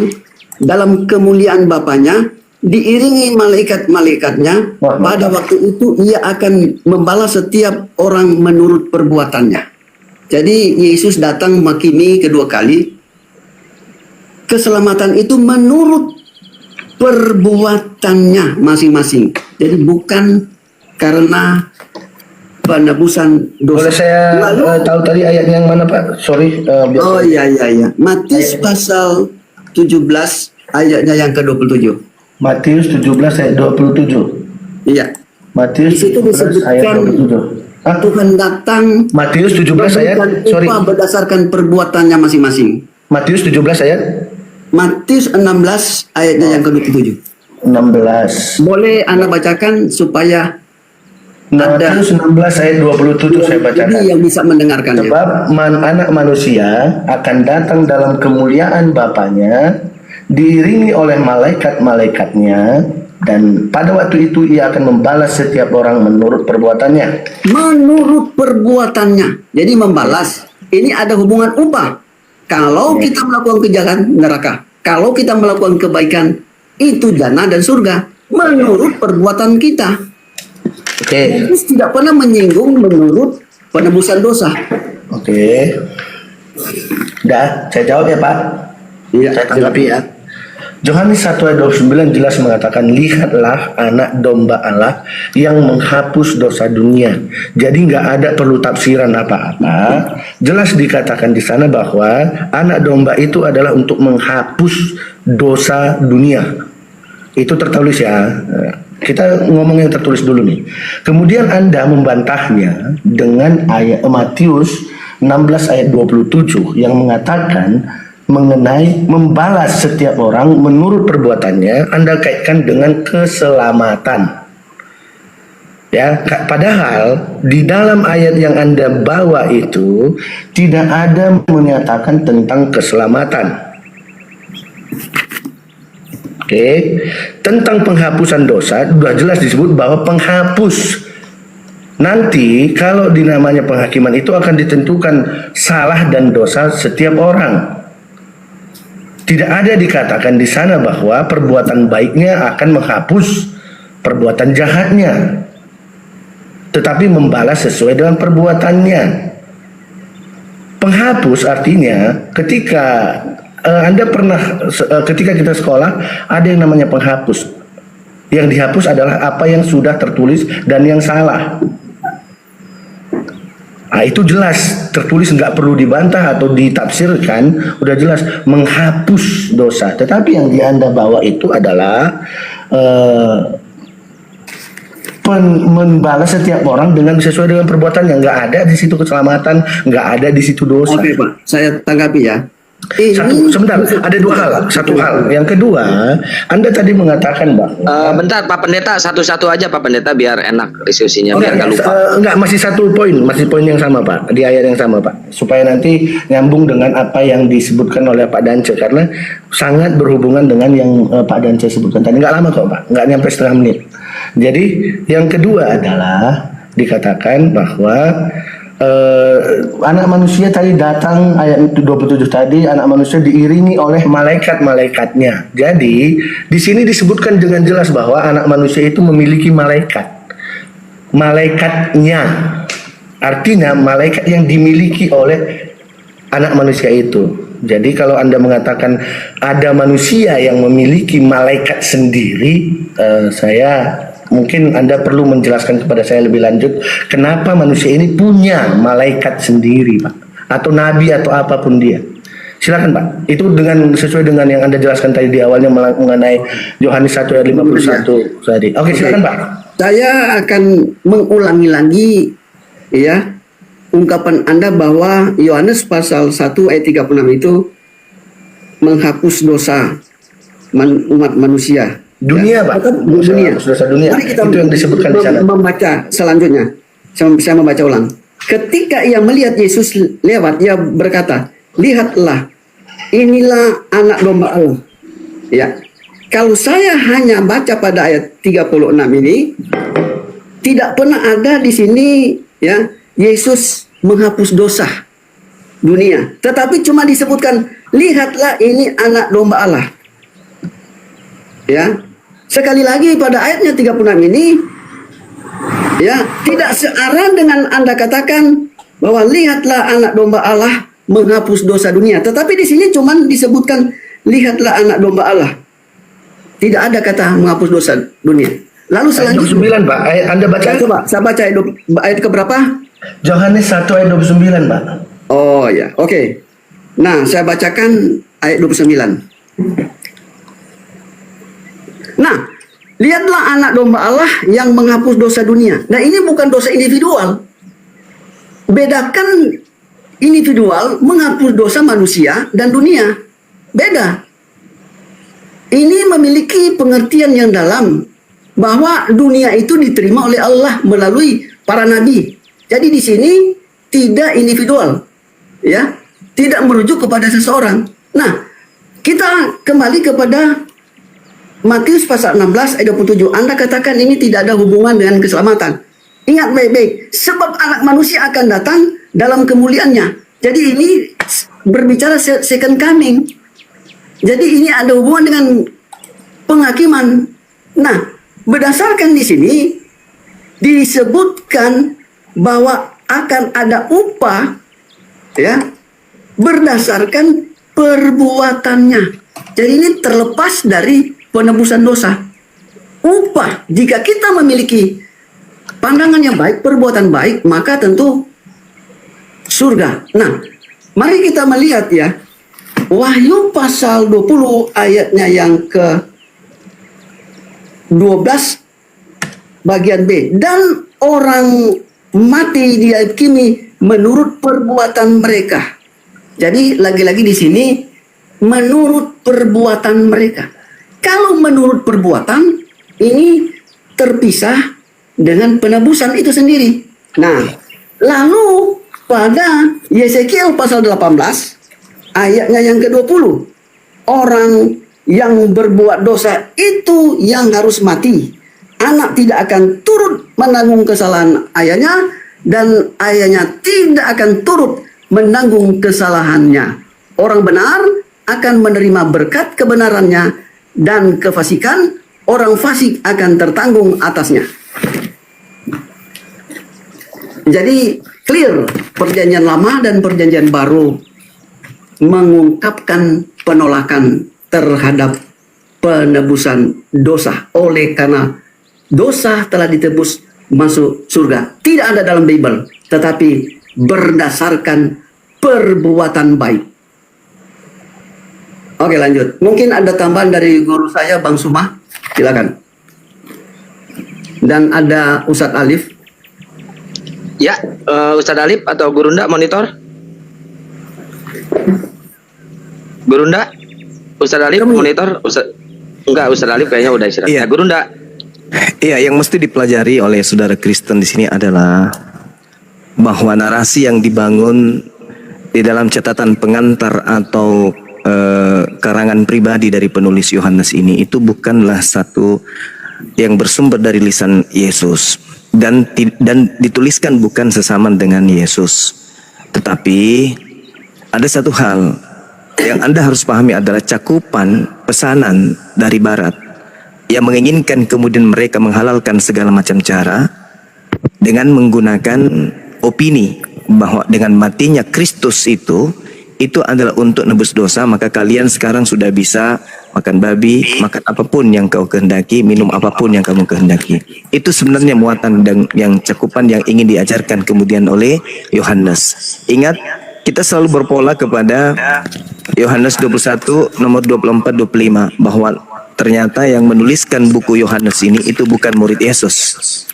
dalam kemuliaan Bapanya, diiringi malaikat-malaikatnya. Pada waktu itu ia akan membalas setiap orang menurut perbuatannya. Jadi Yesus datang menghakimi kedua kali. Keselamatan itu menurut perbuatannya masing-masing. Jadi bukan karena penebusan dosa. Boleh saya tahu tadi ayat yang mana Pak? Sorry. Oh iya. Matius pasal 17 ayatnya yang ke-27. Matius 17 ayat 27. Iya. Matius Di situ 17 ayat 27. Tuhan datang Matius 17 ayat, sorry. berdasarkan perbuatannya masing-masing. Matius 17 ayat Matius 16 ayatnya yang ke-27. 16. Boleh Anda bacakan supaya Matius 16 ayat 27 saya bacakan. jadi yang bisa mendengarkannya. Sebab anak manusia akan datang dalam kemuliaan Bapanya, diiringi oleh malaikat-malaikatnya, dan pada waktu itu ia akan membalas setiap orang menurut perbuatannya. Menurut perbuatannya. Jadi membalas. Ini ada hubungan upah. Kalau kita melakukan kejahatan, neraka. Kalau kita melakukan kebaikan, itu jannah dan surga. Menurut perbuatan kita. Oke. Yesus tidak pernah menyinggung menurut penebusan dosa. Oke. Dah, saya jawab ya Pak. Iya, Saya tanggapi ya. Yohanes 1 ayat 29 jelas mengatakan, lihatlah anak domba Allah yang menghapus dosa dunia. Jadi nggak ada perlu tafsiran apa-apa. Jelas dikatakan di sana bahwa anak domba itu adalah untuk menghapus dosa dunia. Itu tertulis ya. Kita ngomong yang tertulis dulu nih. Kemudian Anda membantahnya dengan ayat Matius 16 ayat 27 yang mengatakan mengenai membalas setiap orang menurut perbuatannya. Anda kaitkan dengan keselamatan. Ya, padahal di dalam ayat yang Anda bawa itu tidak ada menyatakan tentang keselamatan. Oke, tentang penghapusan dosa sudah jelas disebut bahwa penghapus. Nanti kalau dinamanya penghakiman itu akan ditentukan salah dan dosa setiap orang. Tidak ada dikatakan di sana bahwa perbuatan baiknya akan menghapus perbuatan jahatnya, tetapi membalas sesuai dengan perbuatannya. Penghapus artinya ketika Anda pernah ketika kita sekolah ada yang namanya penghapus. Yang dihapus adalah apa yang sudah tertulis dan yang salah. Nah, itu jelas tertulis, nggak perlu dibantah atau ditafsirkan, udah jelas menghapus dosa. Tetapi yang Anda bawa itu adalah membalas setiap orang dengan sesuai dengan perbuatan yang nggak ada di situ keselamatan, nggak ada di situ dosa. Oke Pak, saya tanggapi ya. Sebentar, ada dua hal. Satu hal, yang kedua, Anda tadi mengatakan bahwa Bentar Pak Pendeta, satu-satu aja Pak Pendeta biar enak diskusinya, biar nggak lupa. Enggak, masih satu poin, masih poin yang sama Pak, di ayat yang sama Pak, supaya nanti nyambung dengan apa yang disebutkan oleh Pak Dance, karena sangat berhubungan dengan yang Pak Dance sebutkan tadi. Nggak lama kok Pak, nggak nyampe setengah menit. Jadi yang kedua adalah dikatakan bahwa anak manusia tadi datang, ayat 27 tadi, anak manusia diiringi oleh malaikat-malaikatnya. Jadi di sini disebutkan dengan jelas bahwa anak manusia itu memiliki malaikatnya, artinya malaikat yang dimiliki oleh anak manusia itu. Jadi kalau Anda mengatakan ada manusia yang memiliki malaikat sendiri, saya mungkin Anda perlu menjelaskan kepada saya lebih lanjut kenapa manusia ini punya malaikat sendiri Pak, atau nabi atau apapun dia. Silakan Pak. Itu dengan sesuai dengan yang Anda jelaskan tadi di awalnya mengenai Yohanes 1 ayat 51 tadi. Oke, silakan Pak. Saya akan mengulangi lagi ya ungkapan Anda bahwa Yohanes pasal 1 ayat 36 itu menghapus dosa umat manusia. Dunia Pak. Dunia. Dosa dunia. Mari kita Itu yang disebutkan di sana. Membaca selanjutnya. Saya membaca ulang. Ketika ia melihat Yesus lewat, ia berkata, lihatlah, inilah anak domba Allah. Ya. Kalau saya hanya baca pada ayat 36 ini, tidak pernah ada di sini ya Yesus menghapus dosa dunia. Tetapi cuma disebutkan, lihatlah ini anak domba Allah. Ya. Sekali lagi pada ayatnya 36 ini ya tidak searah dengan Anda katakan bahwa lihatlah anak domba Allah menghapus dosa dunia. Tetapi di sini cuma disebutkan lihatlah anak domba Allah. Tidak ada kata menghapus dosa dunia. Lalu selanjutnya 29 Pak, Anda baca. Coba saya baca ayat ke berapa? Yohanes 1 ayat 29 Pak. Oh ya, oke. Nah, saya bacakan ayat 29. Nah, lihatlah anak domba Allah yang menghapus dosa dunia. Nah, ini bukan dosa individual. Bedakan individual menghapus dosa manusia dan dunia. Beda. ini memiliki pengertian yang dalam bahwa dunia itu diterima oleh Allah melalui para nabi. Jadi di sini tidak individual, ya, tidak merujuk kepada seseorang. Nah, kita kembali kepada Matius pasal 16 ayat 27. Anda katakan ini tidak ada hubungan dengan keselamatan. Ingat baik-baik, sebab anak manusia akan datang dalam kemuliaannya. Jadi ini berbicara second coming. Jadi ini ada hubungan dengan penghakiman. Nah, berdasarkan di sini disebutkan bahwa akan ada upah, ya, berdasarkan perbuatannya. Jadi ini terlepas dari penebusan dosa. Upah, jika kita memiliki pandangan yang baik, perbuatan baik, maka tentu surga. Nah, mari kita melihat ya, Wahyu pasal 20 ayatnya yang ke 12 bagian B. Dan orang mati dihakimi menurut perbuatan mereka. Jadi lagi-lagi di sini menurut perbuatan mereka. Kalau menurut perbuatan ini terpisah dengan penebusan itu sendiri. Nah, lalu pada Yesekiel pasal 18 ayatnya yang ke-20, orang yang berbuat dosa itu yang harus mati. Anak tidak akan turut menanggung kesalahan ayahnya, dan ayahnya tidak akan turut menanggung kesalahannya. Orang benar akan menerima berkat kebenarannya, dan kefasikan orang fasik akan tertanggung atasnya. Jadi clear, perjanjian lama dan perjanjian baru mengungkapkan penolakan terhadap penebusan dosa. Oleh karena dosa telah ditebus masuk surga. Tidak ada dalam Bible, tetapi berdasarkan perbuatan baik. Oke, lanjut. Mungkin ada tambahan dari guru saya, Bang Sumah. Silakan. Dan ada Ustadz Alif. Ya, Ustadz Alif atau Gurunda monitor? Gurunda? Ustadz Alif monitor? Enggak, Ustadz Alif kayaknya udah istirahat. Iya. Gurunda. Iya, yang mesti dipelajari oleh saudara Kristen di sini adalah bahwa narasi yang dibangun di dalam catatan pengantar atau karangan pribadi dari penulis Yohanes ini itu bukanlah satu yang bersumber dari lisan Yesus dan dituliskan bukan sesamaan dengan Yesus. Tetapi ada satu hal yang Anda harus pahami adalah cakupan pesanan dari barat yang menginginkan kemudian mereka menghalalkan segala macam cara dengan menggunakan opini bahwa dengan matinya Kristus itu adalah untuk nebus dosa, maka kalian sekarang sudah bisa makan babi, makan apapun yang kau kehendaki, minum apapun yang kamu kehendaki. Itu sebenarnya muatan dan yang cakupan yang ingin diajarkan kemudian oleh Yohanes. Ingat, kita selalu berpola kepada Yohanes 21 nomor 24-25 bahwa ternyata yang menuliskan buku Yohanes ini itu bukan murid Yesus,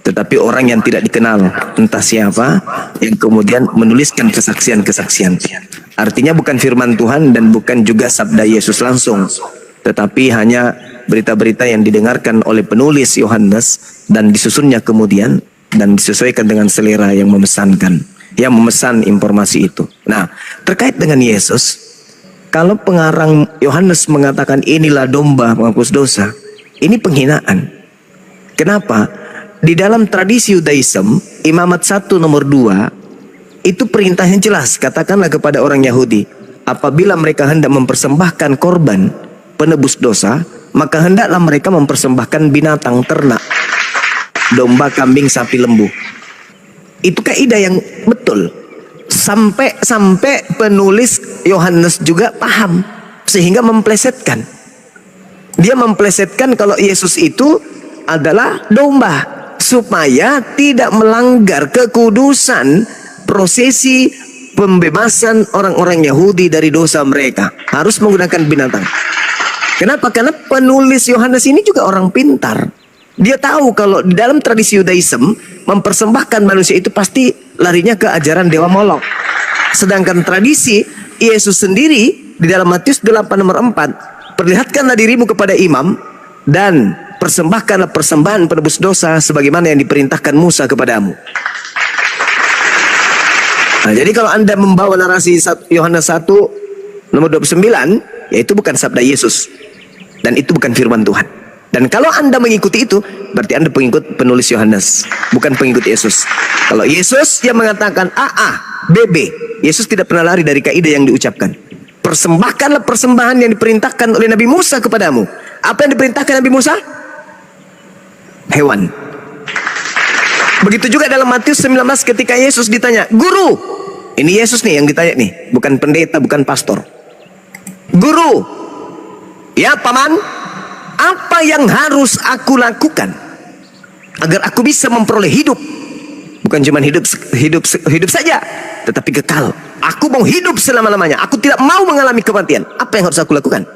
tetapi orang yang tidak dikenal, entah siapa, yang kemudian menuliskan kesaksian-kesaksian. Artinya bukan firman Tuhan dan bukan juga sabda Yesus langsung, tetapi hanya berita-berita yang didengarkan oleh penulis Yohanes dan disusunnya kemudian dan disesuaikan dengan selera yang memesankan, yang memesan informasi itu. Nah, terkait dengan Yesus, kalau pengarang Yohanes mengatakan inilah domba penghapus dosa, ini penghinaan. Kenapa? Di dalam tradisi Yudaism, Imamat 1 nomor 2, itu perintahnya jelas. Katakanlah kepada orang Yahudi, apabila mereka hendak mempersembahkan korban penebus dosa, maka hendaklah mereka mempersembahkan binatang ternak, domba, kambing, sapi, lembu. Itu kaidah yang betul. Sampai penulis Yohanes juga paham, sehingga memplesetkan. Dia memplesetkan kalau Yesus itu adalah domba, supaya tidak melanggar kekudusan prosesi pembebasan orang-orang Yahudi dari dosa mereka. Harus menggunakan binatang. Kenapa? Karena penulis Yohanes ini juga orang pintar. Dia tahu kalau di dalam tradisi Yudaism mempersembahkan manusia itu pasti larinya ke ajaran Dewa Molok. Sedangkan tradisi Yesus sendiri di dalam Matius 8 nomor 4, perlihatkanlah dirimu kepada imam dan persembahkanlah persembahan penebus dosa sebagaimana yang diperintahkan Musa kepadamu. Nah, jadi kalau Anda membawa narasi Yohanes 1 nomor 29, ya itu bukan sabda Yesus. Dan itu bukan firman Tuhan. Dan kalau Anda mengikuti itu, berarti Anda pengikut penulis Yohanes, bukan pengikut Yesus. Kalau Yesus yang mengatakan AA, BB, Yesus tidak pernah lari dari kaidah yang diucapkan. Persembahkanlah persembahan yang diperintahkan oleh Nabi Musa kepadamu. Apa yang diperintahkan Nabi Musa? Hewan. Begitu juga dalam Matius 19 ketika Yesus ditanya, Guru, ini Yesus nih yang ditanya nih, bukan pendeta, bukan pastor. Guru, ya paman, apa yang harus aku lakukan agar aku bisa memperoleh hidup? Bukan cuma hidup saja, tetapi kekal. Aku mau hidup selama-lamanya. Aku tidak mau mengalami kematian. Apa yang harus aku lakukan?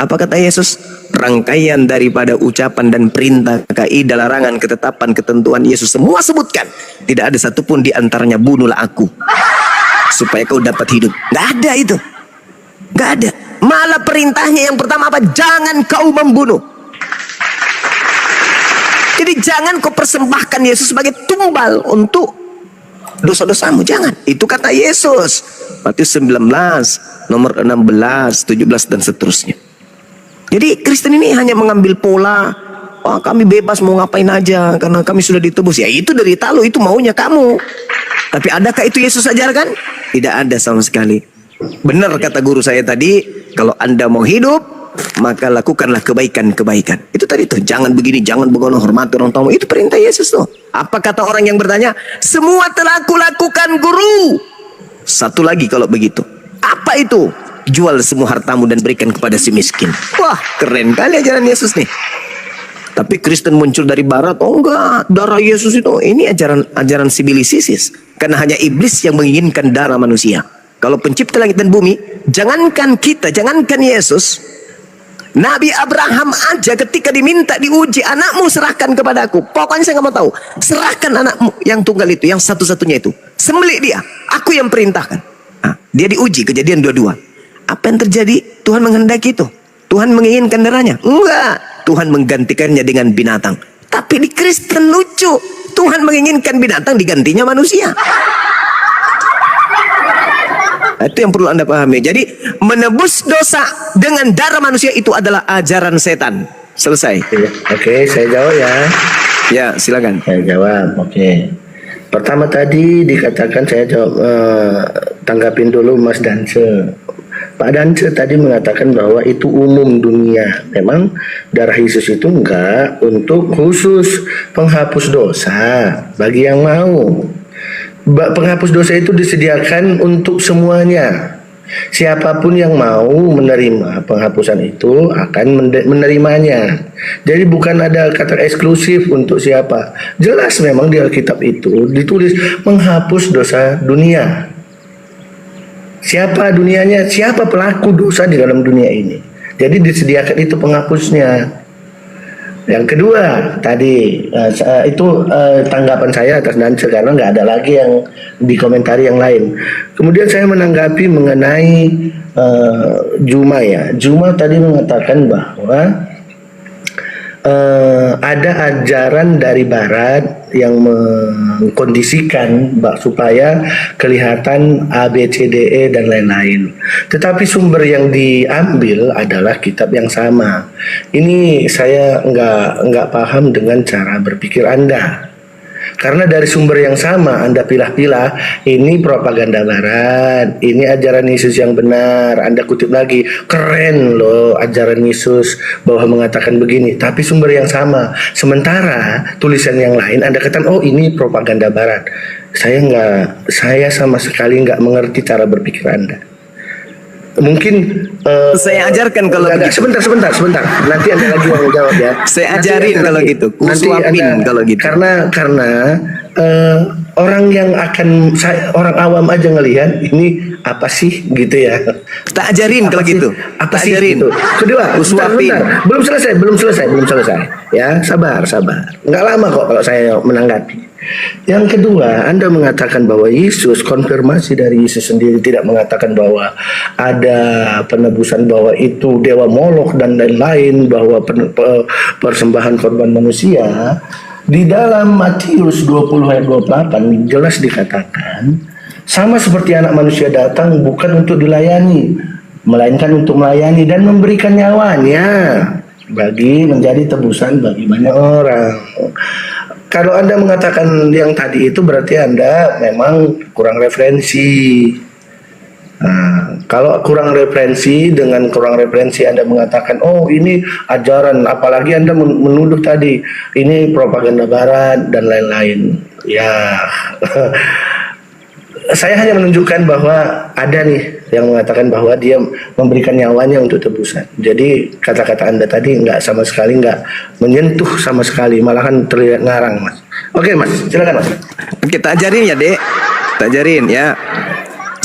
Apa kata Yesus? Rangkaian daripada ucapan dan perintah, kaidah, larangan, ketetapan, ketentuan Yesus semua sebutkan. Tidak ada satupun di antaranya bunuhlah aku supaya kau dapat hidup. Nggak ada itu. Nggak ada. Malah perintahnya yang pertama apa? Jangan kau membunuh. Jadi jangan kau persembahkan Yesus sebagai tumbal untuk dosa-dosamu. Jangan. Itu kata Yesus. Matius 19 nomor 16, 17 dan seterusnya. Jadi Kristen ini hanya mengambil pola, oh, kami bebas mau ngapain aja karena kami sudah ditebus. Ya itu derita lu, itu maunya kamu. Tapi adakah itu Yesus ajarkan? Tidak ada sama sekali. Benar kata guru saya tadi, kalau Anda mau hidup, maka lakukanlah kebaikan-kebaikan. Itu tadi tuh, jangan begini, jangan begono, hormati orang tua. Itu perintah Yesus tuh. Apa kata orang yang bertanya? Semua telah aku lakukan guru. Satu lagi kalau begitu. Apa itu? Jual semua hartamu dan berikan kepada si miskin. Wah, keren kali ajaran Yesus nih. Tapi Kristen muncul dari barat, oh enggak, darah Yesus itu. Ini ajaran sibilisisis. Karena hanya iblis yang menginginkan darah manusia. Kalau pencipta langit dan bumi, jangankan kita, jangankan Yesus, Nabi Abraham aja ketika diminta diuji, anakmu serahkan kepadaku. Pokoknya saya nggak mau tahu. Serahkan anakmu yang tunggal itu, yang satu-satunya itu. Sembelih dia, aku yang perintahkan. Nah, dia diuji, Kejadian 22. Apa yang terjadi? Tuhan menghendaki itu. Tuhan menginginkan darahnya? Enggak. Tuhan menggantikannya dengan binatang. Tapi di Kristen lucu. Tuhan menginginkan binatang, digantinya manusia. Itu yang perlu Anda pahami. Jadi menebus dosa dengan darah manusia itu adalah ajaran setan. Selesai. Oke, saya jawab ya. Ya, silakan. Saya jawab. Oke. Pertama tadi dikatakan, saya jawab, tanggapin dulu Mas Dance. Pak Dance tadi mengatakan bahwa itu umum dunia. Memang darah Yesus itu enggak untuk khusus penghapus dosa bagi yang mau. Penghapus dosa itu disediakan untuk semuanya. Siapapun yang mau menerima penghapusan itu akan menerimanya. Jadi bukan ada kata eksklusif untuk siapa. Jelas memang di Alkitab itu ditulis menghapus dosa dunia. Siapa dunianya? Siapa pelaku dosa di dalam dunia ini? Jadi disediakan itu penghapusnya. Yang kedua tadi itu tanggapan saya atas Dance karena nggak ada lagi yang dikomentari yang lain. Kemudian saya menanggapi mengenai Juma ya. Juma tadi mengatakan bahwa ada ajaran dari Barat yang mengkondisikan supaya kelihatan A, B, C, D, E dan lain-lain. Tetapi sumber yang diambil adalah kitab yang sama. Ini saya nggak paham dengan cara berpikir Anda. Karena dari sumber yang sama Anda pilah-pilah, ini propaganda Barat, ini ajaran Yesus yang benar. Anda kutip lagi, keren loh ajaran Yesus bahwa mengatakan begini, tapi sumber yang sama. Sementara tulisan yang lain Anda katakan, oh ini propaganda Barat. Saya sama sekali nggak mengerti cara berpikir Anda. Mungkin saya ajarkan kalau begitu. Sebentar. Nanti Anda lagi yang jawab ya. Saya ajarin kalau gitu. Kusuapin kalau gitu. Karena orang yang orang awam aja ngelihat ini apa sih gitu ya. Tak ajarin kalau gitu. Apa Tak sih ajarin. gitu. Kedua, Usuapin. bentar. Belum selesai. Ya, sabar. Nggak lama kok kalau saya menanggapi. Yang kedua, Anda mengatakan bahwa Yesus, konfirmasi dari Yesus sendiri tidak mengatakan bahwa ada penebusan, bahwa itu dewa Molok dan lain-lain, bahwa persembahan korban manusia. Di dalam Matius 20 ayat 28 jelas dikatakan, sama seperti anak manusia datang bukan untuk dilayani, melainkan untuk melayani dan memberikan nyawanya bagi menjadi tebusan bagi banyak orang. Kalau Anda mengatakan yang tadi itu berarti Anda memang kurang referensi. Nah, kalau kurang referensi, dengan kurang referensi Anda mengatakan, oh ini ajaran, apalagi Anda menuduh tadi ini propaganda barat dan lain-lain. Ya, saya hanya menunjukkan bahwa ada nih yang mengatakan bahwa dia memberikan nyawanya untuk tebusan. Jadi kata-kata Anda tadi sama sekali nggak menyentuh sama sekali, malahan terlihat ngarang, Mas. Oke, Mas, silakan, Mas. Kita ajarin ya, Dek. Kita ajarin ya.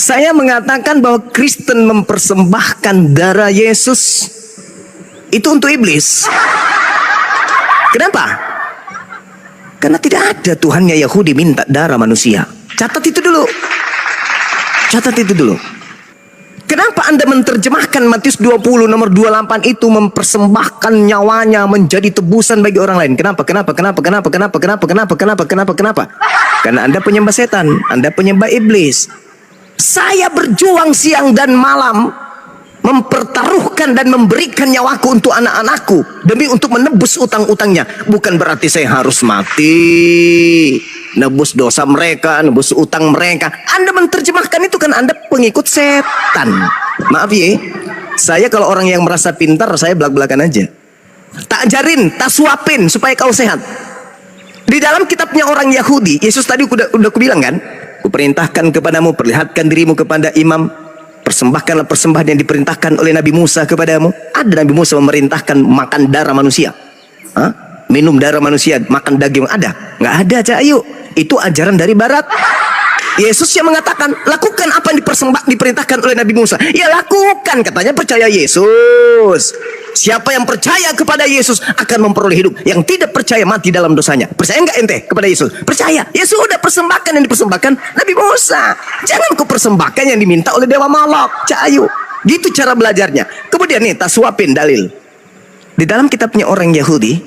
Saya mengatakan bahwa Kristen mempersembahkan darah Yesus itu untuk iblis. Kenapa? Karena tidak ada Tuhannya Yahudi minta darah manusia. Catat itu dulu. Kenapa Anda menerjemahkan Matius 20 nomor 28 itu mempersembahkan nyawanya menjadi tebusan bagi orang lain? Kenapa? Karena Anda penyembah setan, Anda penyembah iblis. Saya berjuang siang dan malam mempertaruhkan dan memberikan nyawaku untuk anak-anakku demi untuk menebus utang-utangnya. Bukan berarti saya harus mati, nebus dosa mereka, nebus utang mereka. Anda menerjemahkan itu kan Anda pengikut setan. Maaf ya, saya kalau orang yang merasa pintar, saya belak-belakan aja. Tak ajarin, tak suapin supaya kau sehat. Di dalam kitabnya orang Yahudi, Yesus tadi udah kubilang kan, kuperintahkan kepadamu, perlihatkan dirimu kepada imam, persembahkanlah persembahan yang diperintahkan oleh Nabi Musa kepadamu. Ada Nabi Musa memerintahkan makan darah manusia, minum darah manusia, makan daging? Ada? Nggak ada, Cahayu. Itu ajaran dari barat. Yesus yang mengatakan, lakukan apa yang diperintahkan oleh Nabi Musa. Ya lakukan, katanya percaya Yesus. Siapa yang percaya kepada Yesus akan memperoleh hidup. Yang tidak percaya mati dalam dosanya. Percaya nggak ente kepada Yesus? Percaya. Ya sudah, persembahkan yang dipersembahkan Nabi Musa. Jangan kau persembahkan yang diminta oleh dewa Molok, Cahayu. Gitu cara belajarnya. Kemudian nih, tak suapin dalil. Di dalam kitabnya orang Yahudi,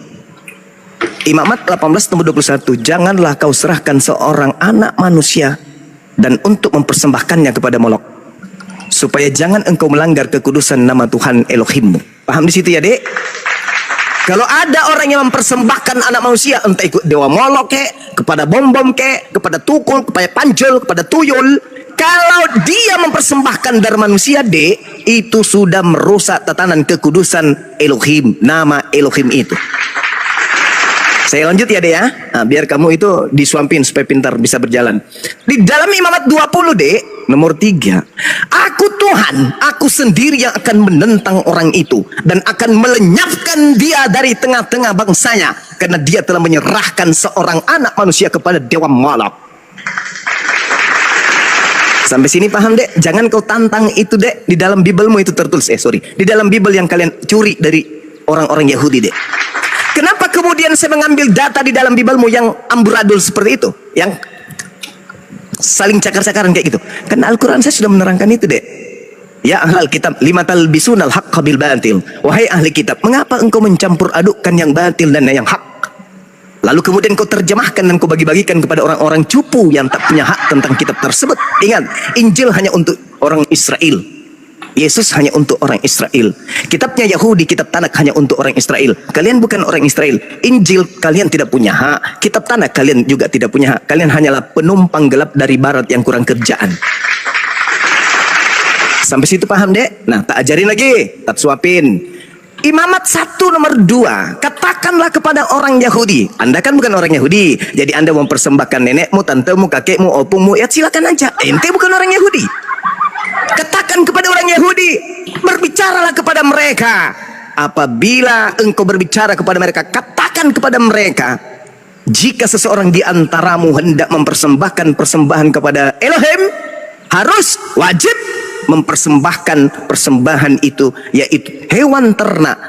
Imamat 18 nomor 21, janganlah kau serahkan seorang anak manusia dan untuk mempersembahkannya kepada Molok, supaya jangan engkau melanggar kekudusan nama Tuhan Elohimmu. Paham di situ ya, Dek? Kalau ada orang yang mempersembahkan anak manusia, entah ikut dewa Molok kepada bom-bom kepada tukul, kepada panjul, kepada tuyul, kalau dia mempersembahkan darah manusia, Dek, itu sudah merusak tatanan kekudusan Elohim, nama Elohim itu. Saya lanjut ya, Dek ya. Nah, biar kamu itu disuampin supaya pintar bisa berjalan. Di dalam Imamat 20, Dek, nomor 3. Aku Tuhan, aku sendiri yang akan menentang orang itu dan akan melenyapkan dia dari tengah-tengah bangsanya karena dia telah menyerahkan seorang anak manusia kepada dewa Molok. Sampai sini paham, Dek? Jangan kau tantang itu, Dek. Di dalam Bibelmu itu tertulis, di dalam Bibel yang kalian curi dari orang-orang Yahudi, Dek. Kenapa kemudian saya mengambil data di dalam Bibelmu yang amburadul seperti itu, yang saling cakar-cakaran kayak gitu? Karena Al-Quran saya sudah menerangkan itu, Dek. Ya ahlal kitab, lima talbisunal haqqa bil batil. Wahai ahli kitab, mengapa engkau mencampur adukkan yang batil dan yang hak? Lalu kemudian kau terjemahkan dan kau bagi-bagikan kepada orang-orang cupu yang tak punya hak tentang kitab tersebut. Ingat, Injil hanya untuk orang Israel, Yesus hanya untuk orang Israel. Kitabnya Yahudi, kitab Tanakh hanya untuk orang Israel. Kalian bukan orang Israel. Injil kalian tidak punya hak. Kitab Tanakh kalian juga tidak punya hak. Kalian hanyalah penumpang gelap dari barat yang kurang kerjaan. Sampai situ paham, Dek? Nah, tak ajarin lagi, tak suapin. Imamat 1 nomor 2. Katakanlah kepada orang Yahudi. Anda kan bukan orang Yahudi, jadi Anda mempersembahkan nenekmu, tantemu, kakekmu, opungmu. Ya silakan aja. Ente bukan orang Yahudi. Katakan kepada orang Yahudi, berbicaralah kepada mereka. Apabila engkau berbicara kepada mereka, katakan kepada mereka, jika seseorang di antaramu hendak mempersembahkan persembahan kepada Elohim, harus wajib mempersembahkan persembahan itu, yaitu hewan ternak,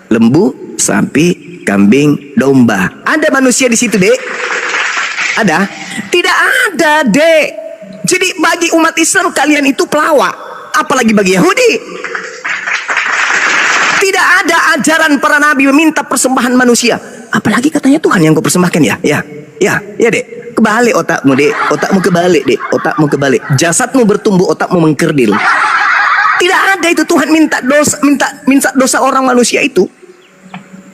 lembu, sapi, kambing, domba. Ada manusia di situ, Dek? Ada? Tidak ada, Dek. Jadi bagi umat Islam kalian itu pelawak, apalagi bagi Yahudi. Tidak ada ajaran para nabi meminta persembahan manusia. Apalagi katanya Tuhan yang kau persembahkan, ya. Ya, Dek. Kebalik otakmu, Dek. Otakmu kebalik, Dek. Otakmu kebalik. Jasadmu bertumbuh, otakmu mengkerdil. Tidak ada itu Tuhan minta dosa orang manusia itu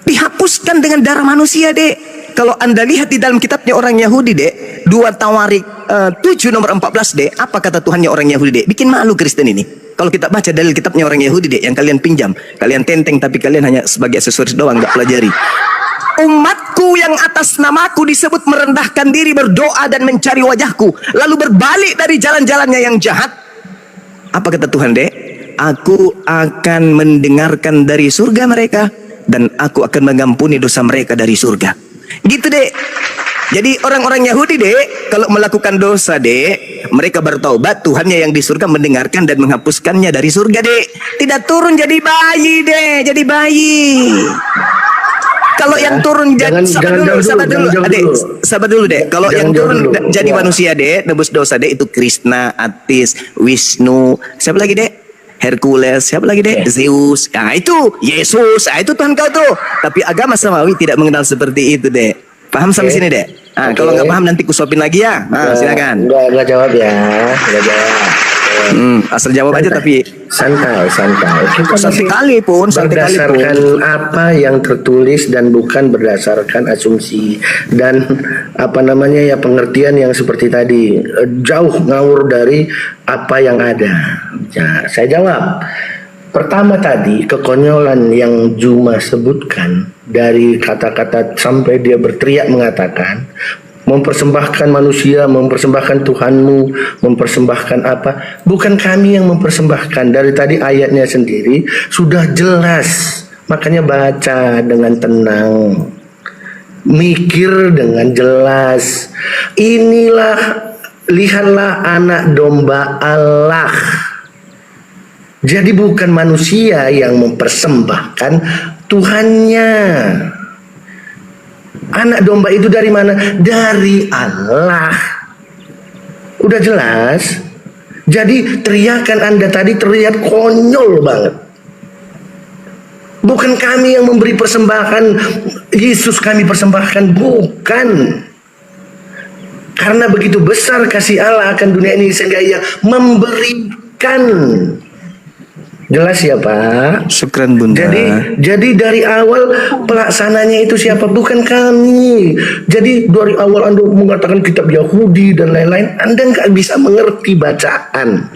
dihapuskan dengan darah manusia, Dek. Kalau Anda lihat di dalam kitabnya orang Yahudi, Dek, 2 Tawarik 7 nomor 14, Dek, apa kata Tuhannya orang Yahudi, Dek? Bikin malu Kristen ini. Kalau kita baca dalil kitabnya orang Yahudi, Dek, yang kalian pinjam, kalian tenteng tapi kalian hanya sebagai aksesoris doang, nggak pelajari. Umatku yang atas namaku disebut merendahkan diri, berdoa dan mencari wajahku, lalu berbalik dari jalan-jalannya yang jahat. Apa kata Tuhan, Dek? Aku akan mendengarkan dari surga mereka dan aku akan mengampuni dosa mereka dari surga. Gitu, Dek. Jadi orang-orang Yahudi, Dek, kalau melakukan dosa, Dek, mereka bertaubat, Tuhannya yang di surga mendengarkan dan menghapuskannya dari surga, Dek. Tidak turun jadi bayi, Dek, jadi bayi. Kalau yang turun jadi sabar dulu, Dek. Kalau yang turun jadi manusia, Dek, nebus dosa, Dek, itu Krishna, Atis, Wisnu, siapa lagi, Dek? Hercules, siapa lagi, Dek? Zeus. Nah, itu Yesus. Nah, itu Tuhan kau tuh. Tapi agama samawi tidak mengenal seperti itu, Dek. Paham sampai sini, Dek? Nah, kalau nggak paham nanti kusuapin lagi ya. Nah, silakan. Enggak jawab ya. Enggak jawab. Asal jawab aja tapi santai. Kita sekali pun berdasarkan apa yang tertulis dan bukan berdasarkan asumsi dan pengertian yang seperti tadi, jauh ngawur dari apa yang ada. Ya, saya jawab. Pertama tadi, kekonyolan yang Juma sebutkan dari kata-kata sampai dia berteriak mengatakan mempersembahkan manusia, mempersembahkan Tuhanmu, mempersembahkan apa? Bukan kami yang mempersembahkan. Dari tadi ayatnya sendiri sudah jelas. Makanya baca dengan tenang, mikir dengan jelas. Lihatlah anak domba Allah. Jadi bukan manusia yang mempersembahkan Tuhannya. Anak domba itu dari mana? Dari Allah. Udah jelas. Jadi teriakan Anda tadi terlihat konyol banget. Bukan kami yang memberi persembahan, Yesus kami persembahkan, bukan. Karena begitu besar kasih Allah akan dunia ini sehingga Ia memberikan. Jelas ya, Pak? Syukran, Bunda. Jadi dari awal pelaksananya itu siapa? Bukan kami. Jadi dari awal Anda mengatakan kitab Yahudi dan lain-lain, Anda nggak bisa mengerti bacaan.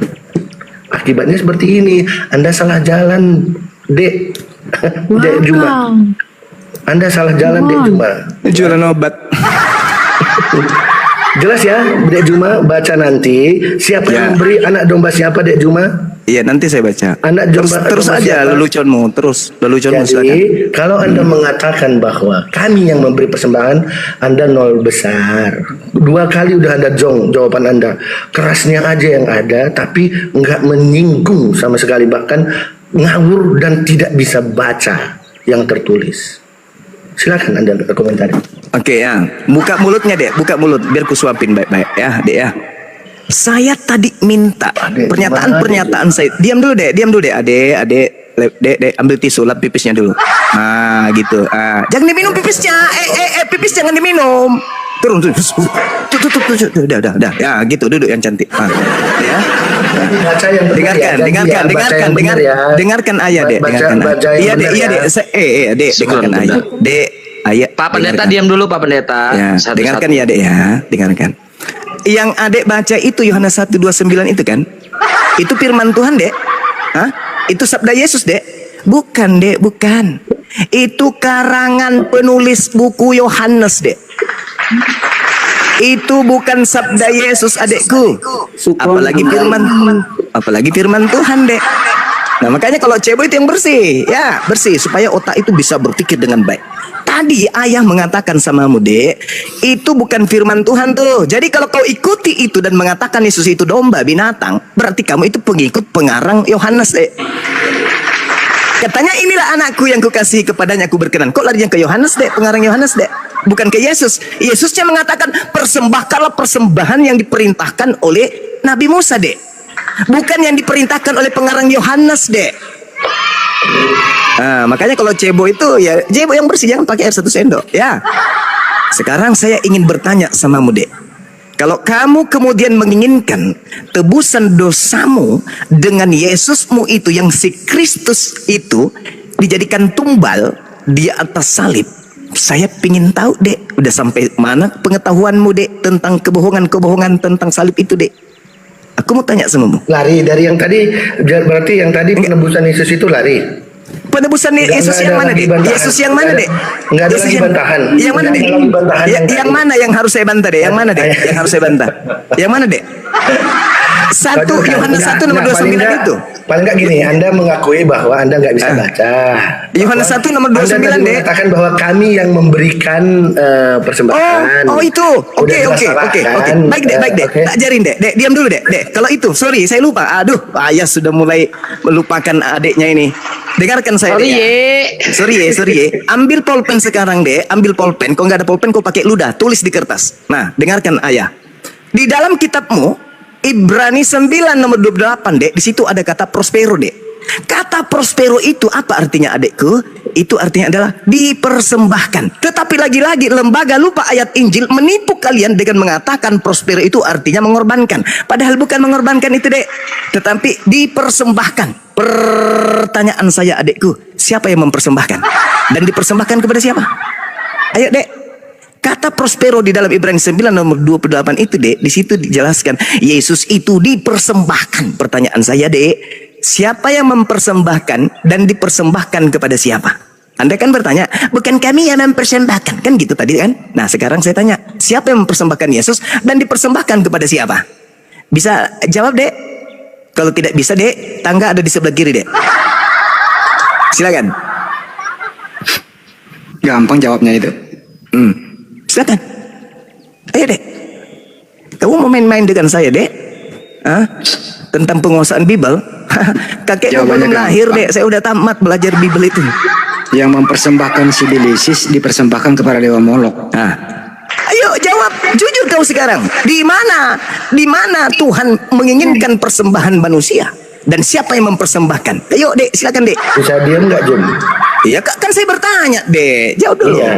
Akibatnya seperti ini. Anda salah jalan, Dek. Dek Juma. Anda salah jalan, Dek Juma. Jualan obat. Jelas ya, Dek Juma, baca nanti. Siapa yang memberi anak domba siapa, Dek Juma? Iya, nanti saya baca. Anak terus aja leluconmu, leluconmu. Jadi, kalau Anda mengatakan bahwa kami yang memberi persembahan, Anda nol besar. 2 kali udah ada jawaban Anda. Kerasnya aja yang ada, tapi nggak menyinggung sama sekali, bahkan ngawur dan tidak bisa baca yang tertulis. Silakan Anda komentari. Oke, ya. Buka mulutnya, Dek. Buka mulut biar kusuapin baik-baik ya, Dek ya. Saya tadi minta pernyataan saya. Diam dulu, Dek. Dek, ambil tisu, lap pipisnya dulu. Nah, gitu. Jangan diminum pipisnya. Pipis jangan diminum. Turun. Tuh. Udah. Ya, gitu, duduk yang cantik. Ya. Dengarkan ayah, Dek. Iya, Dek. Dengarkan ayah. Dek, ayah. Pak Pendeta diam dulu, Pak Pendeta. Ya, dengarkan ya, Dek ya. Dengarkan. Yang Adek baca itu Yohanes 1:29 itu kan? Itu firman Tuhan, Dek? Hah? Itu sabda Yesus, Dek? Bukan, Dek, bukan. Itu karangan penulis buku Yohanes, Dek. Itu bukan sabda Yesus, adekku. Apalagi firman Tuhan, Dek. Nah, makanya kalau cebo itu yang bersih, ya, bersih supaya otak itu bisa berpikir dengan baik. tadi ayah mengatakan samamu, Dek, itu bukan firman Tuhan tuh. Jadi kalau kau ikuti itu dan mengatakan Yesus itu domba, binatang, berarti kamu itu pengikut pengarang Yohanes, Dek. Katanya inilah anakku yang kukasihi, kepadanya aku berkenan. Kok larinya ke Yohanes, Dek, pengarang Yohanes, Dek? Bukan ke Yesus. Yesusnya mengatakan persembahkanlah persembahan yang diperintahkan oleh Nabi Musa, Dek. Bukan yang diperintahkan oleh pengarang Yohanes, Dek. Nah, makanya kalau cebo itu ya cebo yang bersih, jangan pakai air 1 sendok ya. Sekarang saya ingin bertanya sama Dek. Kalau kamu kemudian menginginkan tebusan dosamu dengan Yesusmu itu yang si Kristus itu dijadikan tumbal di atas salib, saya pingin tahu, Dek, udah sampai mana pengetahuanmu, Dek, tentang kebohongan-kebohongan tentang salib itu, Dek? Aku mau tanya samamu. Lari dari yang tadi, berarti yang tadi penebusan Yesus itu lari. Penebusan Yesus yang mana, Dek? Yesus yang mana, Dek? Enggak ada lagi bantahan. Yang mana, Dek? Yang mana yang harus saya bantah, Dek? Yang mana, Dek? Yang harus saya bantah? Yang mana, Dek? Yohanes 1 nomor 29 itu. Paling enggak gini, Anda mengakui bahwa Anda nggak bisa baca. Yohanes 1 nomor 29, Anda Dek. mengatakan bahwa kami yang memberikan persembahan. Oh itu. Oke. Baik, Dek. Okay. Tak ajarin, Dek. Dek, diam dulu, Dek. Kalau itu, sorry, saya lupa. Aduh, ayah sudah mulai melupakan adiknya ini. Dengarkan saya, Dek. Sorry ya. Ambil pulpen sekarang, Dek. Ambil pulpen. Kau nggak ada pulpen, kau pakai ludah. Tulis di kertas. Nah, dengarkan ayah. Di dalam kitabmu Ibrani 9 nomor 28, Dek, di situ ada kata prospero, Dek. Kata prospero itu apa artinya, adekku? Itu artinya adalah dipersembahkan. Tetapi lagi-lagi lembaga lupa ayat Injil menipu kalian dengan mengatakan prospero itu artinya mengorbankan. Padahal bukan mengorbankan itu, Dek, tetapi dipersembahkan. Pertanyaan saya, adekku, siapa yang mempersembahkan? Dan dipersembahkan kepada siapa? Ayo, Dek. Kata prospero di dalam Ibrani 9 nomor 28 itu, Dek, di situ dijelaskan Yesus itu dipersembahkan. Pertanyaan saya, Dek, siapa yang mempersembahkan dan dipersembahkan kepada siapa? Anda kan bertanya, bukan kami yang mempersembahkan, kan gitu tadi kan? Nah, sekarang saya tanya, siapa yang mempersembahkan Yesus dan dipersembahkan kepada siapa? Bisa jawab, Dek? Kalau tidak bisa, Dek, tangga ada di sebelah kiri, Dek. Silakan. Gampang jawabnya itu. Silakan. Ayo, Dek. Kamu mau main-main dengan saya, Dek? Tentang penguasaan Bible? Kakekmu belum lahir, Dek. Saya udah tamat belajar Bible itu. Yang mempersembahkan si Bilisis dipersembahkan kepada Dewa Molok. Ayo jawab, jujur kau sekarang. Di mana Tuhan menginginkan persembahan manusia? Dan siapa yang mempersembahkan? Ayo, Dek, silakan, Dek. Bisa diam nggak, Jum? Iya, kan saya bertanya, Dek. Jawab dulu. Iya,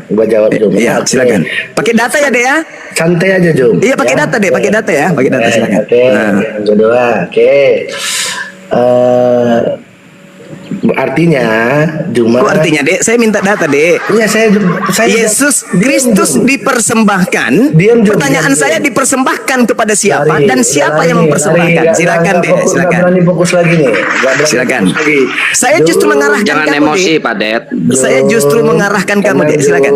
gua jawab, Jum. Iya, silakan. Pakai data ya, Dek ya. Santai aja, Jum. Iya, pakai data, Dek. Pakai data ya. Pakai data, silakan. Oke, yang kedua, oke. Artinya cuma. Artinya, Dek, saya minta data, Dek. Iya, saya Yesus Kristus dipersembahkan. Pertanyaan saya, dipersembahkan kepada siapa dan siapa yang mempersembahkan? Silakan, Dek, silakan. Berani fokus lagi nih. Silakan. Saya justru mengarahkan Jangan kamu, emosi, Dek. Pak Det. Saya justru mengarahkan kamu, Dek. Silakan.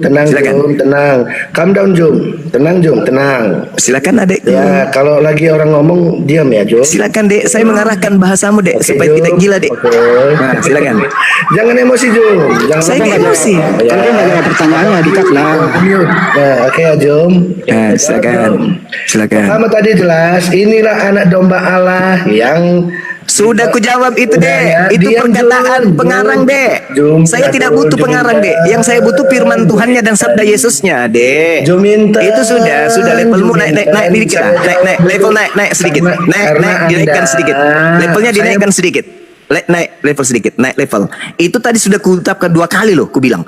Tenang, Silakan. Jum, tenang. Calm down, Jum. Tenang, Jum, tenang. Silakan, Adek. Ya, kalau lagi orang ngomong diam ya, Jum. Silakan, Dek. Saya mengarahkan bahasamu, Dek, Oke, supaya Jum. tidak gila, Dek. Oke. Nah, silakan. Jangan emosi, Jum. Saya nggak emosi. Ya. Kalau dia nggak jawab pertanyaannya, dikat lah. Nah, oke ya, Jum. Nah, silakan. Silakan. Pertama tadi jelas, inilah anak domba Allah yang Sudah kujawab itu, Udah, Dek. ya. Itu Diam, perkataan Jum. pengarang, Dek. Jum, Saya tidak butuh Jum, pengarang, Dek. Yang saya butuh firman Tuhannya dan sabda Yesusnya, Dek. Jum minta. Itu sudah levelmu Jum naik minta. dikit lah. Naik level naik sedikit. Karena Dinaikkan Anda- sedikit. Levelnya dinaikkan sedikit. Naik level sedikit, naik level. Itu tadi sudah kuucapkan 2 kali loh, kubilang.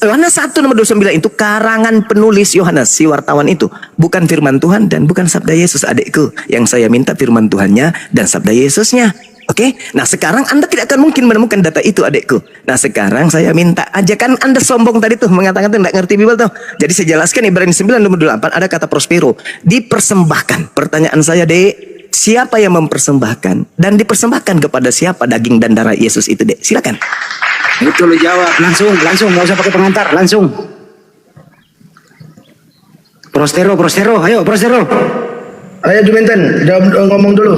Yohanes 1 nomor 29 itu karangan penulis Yohanes, si wartawan itu. Bukan firman Tuhan dan bukan sabda Yesus, adikku. Yang saya minta firman Tuhannya dan sabda Yesusnya. Oke, nah sekarang Anda tidak akan mungkin menemukan data itu, adikku. Nah sekarang saya minta aja, kan Anda sombong tadi tuh mengatakan tidak ngerti Bible tuh. Jadi saya jelaskan Ibrani 9 nomor 28 ada kata prospero, dipersembahkan. Pertanyaan saya, Dek, siapa yang mempersembahkan dan dipersembahkan kepada siapa daging dan darah Yesus itu, Dek? Silakan. Itu lu jawab langsung, nggak usah pakai pengantar, langsung. Prostero, ayo Prostero. Ayo Juminten, jawab ngomong dulu.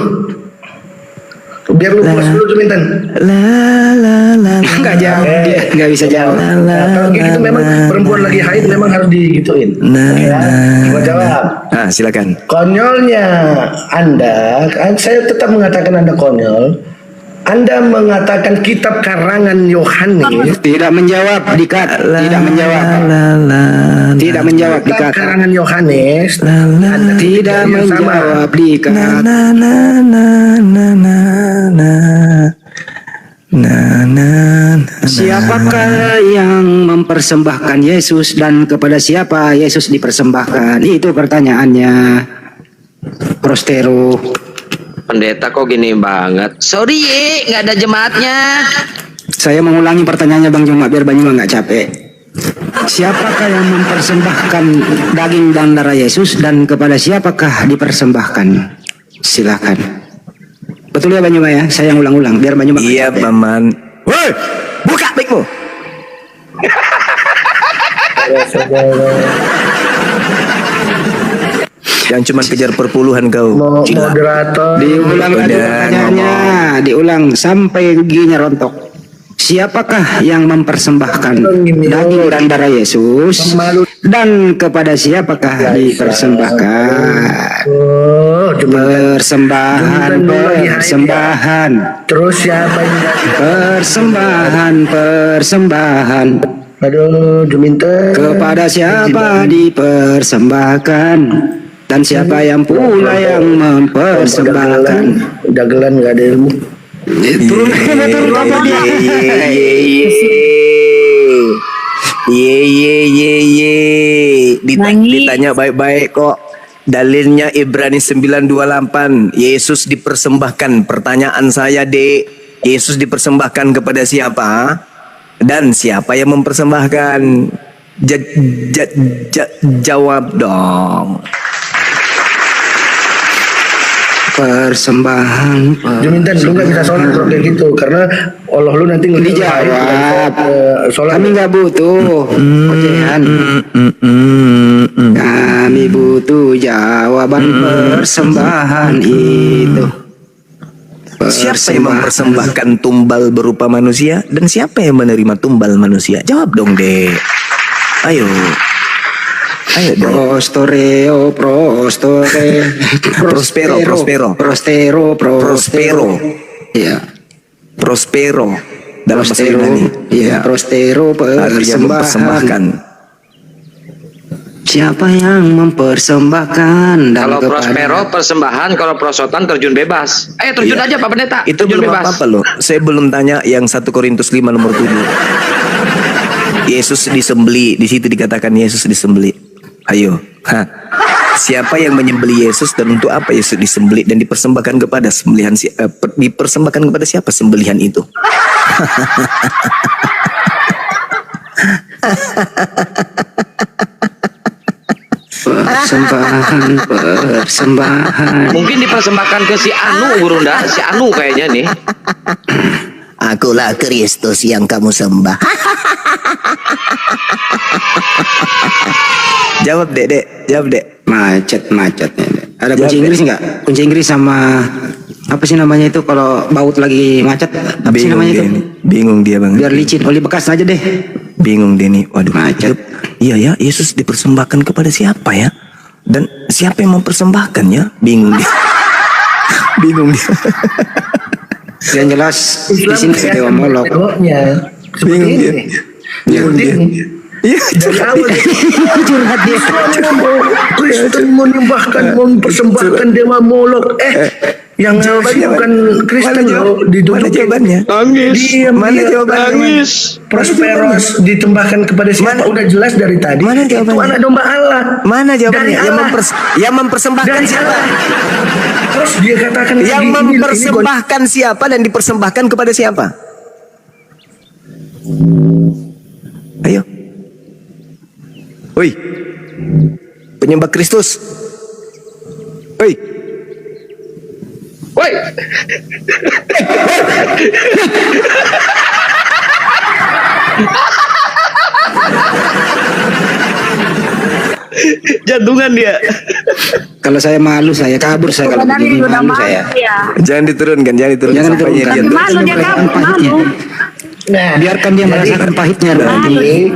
Biar lu puas dulu Juminten. La la la Nggak jawab dia, nggak bisa jawab. Nah, kalau gitu memang perempuan lagi haid memang harus digituin. Oke ya? Coba jawab. Silakan. Konyolnya Anda, saya tetap mengatakan Anda konyol. Anda mengatakan kitab karangan Yohanes. Tidak menjawab, Dikat. Tidak menjawab. Tidak menjawab, Kitab Dikat. karangan Yohanes. Tidak menjawab, Dikat. Siapakah yang mempersembahkan Yesus dan kepada siapa Yesus dipersembahkan? Itu pertanyaannya. Prostero. Pendeta kok gini banget. Sorry nggak ada jemaatnya. Saya mengulangi pertanyaannya Bang Juma biar Bang Juma nggak capek. Siapakah yang mempersembahkan daging dan darah Yesus dan kepada siapakah dipersembahkan? Silakan. Betul ya Bang Juma ya? Saya yang ulang-ulang biar Bang Juma nggak Iya, capek. Paman. Woi, buka mic-mu. Yang cuma kejar perpuluhan kau. Moderator. Diulang lagi Udah, pertanyaannya, diulang sampai giginya rontok. Siapakah yang mempersembahkan daging dan darah Yesus dan kepada siapakah dipersembahkan? Oh, Persembahan. Terus siapa yang Persembahan. Aduh, Juminten. Kepada siapa dipersembahkan dan siapa yang pula yang mempersembahkan? Dagelan nggak ada ilmu. Turun apa dia? Ditanya baik-baik kok. Dalilnya Ibrani 9:28. Yesus dipersembahkan. Pertanyaan saya, Dek, Yesus dipersembahkan kepada siapa? Dan siapa yang mempersembahkan? Jawab dong. Persembahan. Juminten, lu nggak bisa sholat kalau kayak gitu karena Allah lu nanti Dijawab. sholat. Kami nggak butuh ocehan. Kami butuh jawaban persembahan itu. Siapa yang mempersembahkan tumbal berupa manusia dan siapa yang menerima tumbal manusia? Jawab dong, Dek. Ayo. Ayo dong. Prospero. Iya. Prospero dalam bahasa Prostero. Yunani. Iya, prostero Artinya mempersembahkan. Siapa yang mempersembahkan dan Kalau kepada- Prospero persembahan, kalau prosotan terjun bebas. Ayo terjun Iya. aja Pak Pendeta. Itu terjun belum bebas. apa-apa loh. Saya belum tanya yang 1 Korintus 5 nomor 7. Yesus disembeli, di situ dikatakan Yesus disembeli. Ayo. Siapa yang menyembeli Yesus dan untuk apa Yesus disembeli dan dipersembahkan kepada dipersembahkan kepada siapa sembelihan itu? persembahan. Mungkin dipersembahkan ke si Anu, Gurunda. Si Anu kayaknya nih. Akulah Kristus yang kamu sembah. Jawab, Dek. Jawab, Dek. Macet nih. Ada Jawab, kunci Dek. Inggris nggak? Kunci Inggris sama apa sih namanya itu kalau baut lagi macet? Apa sih Bingung namanya dia itu? nih. Bingung dia, Bang. Biar licin, oli bekas aja deh. Bingung dia nih. Waduh. Macet. Iya ya, Yesus dipersembahkan kepada siapa ya? Dan siapa yang mempersembahkannya? Bingung dia. Bingung dia. Yang jelas di sini Dewa Molok. Seperti ini. Bingung dia. Iya, Dari awal Curhat dia. Kristen menyembahkan, mempersembahkan dewa Molok. Yang Jawabannya bukan Kristen loh Mana didudukin. jawabannya? Mana jawabannya? Prosperos ditembahkan kepada siapa? Udah jelas dari tadi. Mana Itu jawabannya? anak domba Allah. Mana jawabannya? Dari Allah. Yang mempersembahkan Dari siapa? Allah. Terus dia katakan Yang ini mempersembahkan siapa dan dipersembahkan kepada siapa? Ayo. Woi. Penyembah Kristus. Woi. Woi. Jantungan dia. Kalau saya malu, saya kabur saya kalau Sebenarnya begini udah malu malu saya. ya. Jangan diturunkan Jangan sampai diturunkan. dia Malu dia kabur, malu. Biarkan dia merasakan pahitnya berarti.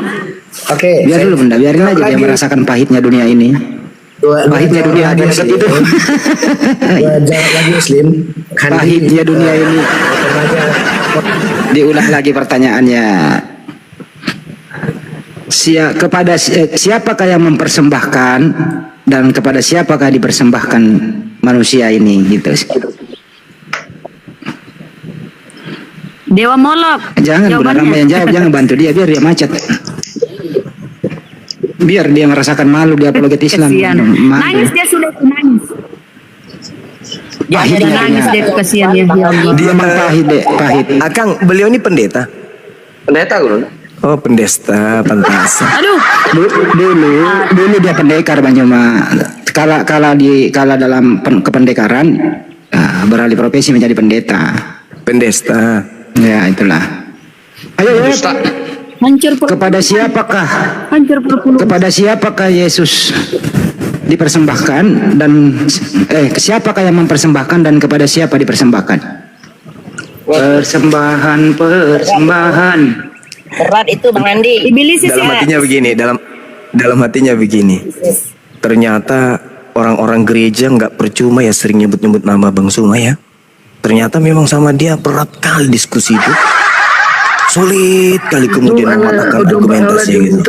Oke. Biar dulu bunda, biarin aja dia merasakan pahitnya dunia ini. Pahitnya dunia ini itu. Jawab lagi Muslim. Pahitnya dunia ini. Diulang lagi pertanyaannya. Kepada siapakah yang mempersembahkan dan kepada siapakah dipersembahkan manusia ini gitu. Dewa Molok. Jangan Bunda Rama yang jawab, jangan bantu dia biar dia macet. Biar dia merasakan malu di apologet Islam. Kasihan. Nangis dia sudah nangis. Ya, Pahit nangis dia kasihan ya. Ya Allah. Dia memang pahit deh, pahit. Akang, beliau ini pendeta. Pendeta Guru. Oh, pendesta, pantas. Aduh. Dulu dia pendekar Bang Joma. Kala dalam kependekaran beralih profesi menjadi pendeta. Pendesta. Ya itulah. Ayo Ustaz. Hancur kepada siapakah? Hancur puluh. Kepada siapakah Yesus dipersembahkan dan siapakah yang mempersembahkan dan kepada siapa dipersembahkan? Persembahan. Berat itu Bang Andi. Iblis Dalam hatinya begini, dalam hatinya begini. Ternyata orang-orang gereja nggak percuma ya sering nyebut-nyebut nama Bang Suma ya. Ternyata memang sama dia berat kali diskusi itu. Sulit kali kemudian mematahkan argumentasi gitu.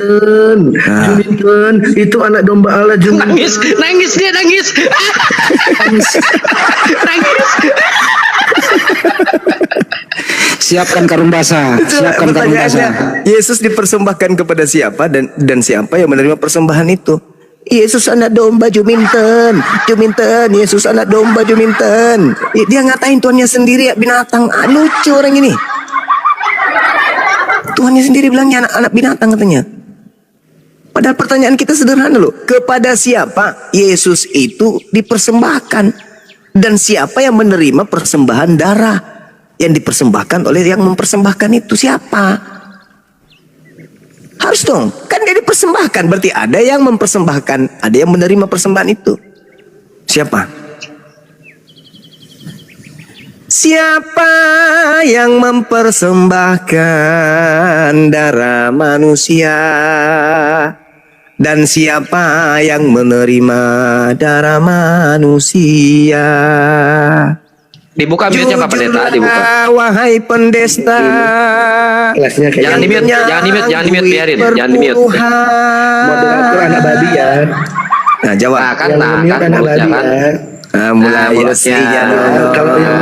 Juminten, itu anak domba Allah Juminten. Nangis dia nangis. Nangis. Siapkan karung basah. Siapkan karung basah. Yesus dipersembahkan kepada siapa dan siapa yang menerima persembahan itu? Yesus anak domba Juminten, Yesus anak domba Juminten. Dia ngatain Tuhannya sendiri ya binatang. Lucu orang ini. Tuhannya sendiri bilangnya anak binatang katanya. Padahal pertanyaan kita sederhana loh. Kepada siapa Yesus itu dipersembahkan? Dan siapa yang menerima persembahan darah yang dipersembahkan oleh yang mempersembahkan itu siapa? Harus dong. Kan dia dipersembahkan. Berarti ada yang mempersembahkan. Ada yang menerima persembahan itu. Siapa? Siapa yang mempersembahkan darah manusia? Dan siapa yang menerima darah manusia? Dibuka mute-nya Pak Pendeta, dibuka. Wahai pendesta. Kelasnya kayak Jangan di-mute, jangan di-mute, biarin, jangan di-mute. moderator anak babi ya. Nah, jawab. Nah, kan, Yang mute anak mulutnya babi kan. ya. Mulai mulutnya. Kalau yang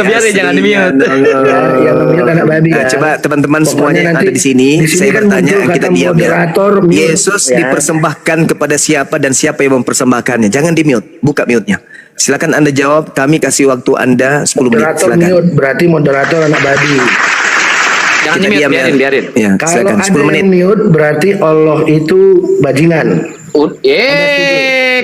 Biarin, jangan di-mute. yang mute anak babi Nah, ya. coba teman-teman Pokoknya semuanya yang nanti ada di sini, saya kan bertanya, muncul kita kata diam ya. moderator mute, Yesus ya. dipersembahkan kepada siapa dan siapa yang mempersembahkannya? Jangan di mute, buka mute-nya. Silakan Anda jawab, kami kasih waktu Anda 10 menit. Moderator Silakan. mute, berarti moderator anak babi. Jangan Kita di-mute, diam ya. biarin. Ya, Kalau silakan ada 10 menit. yang mute, berarti Allah itu bajingan.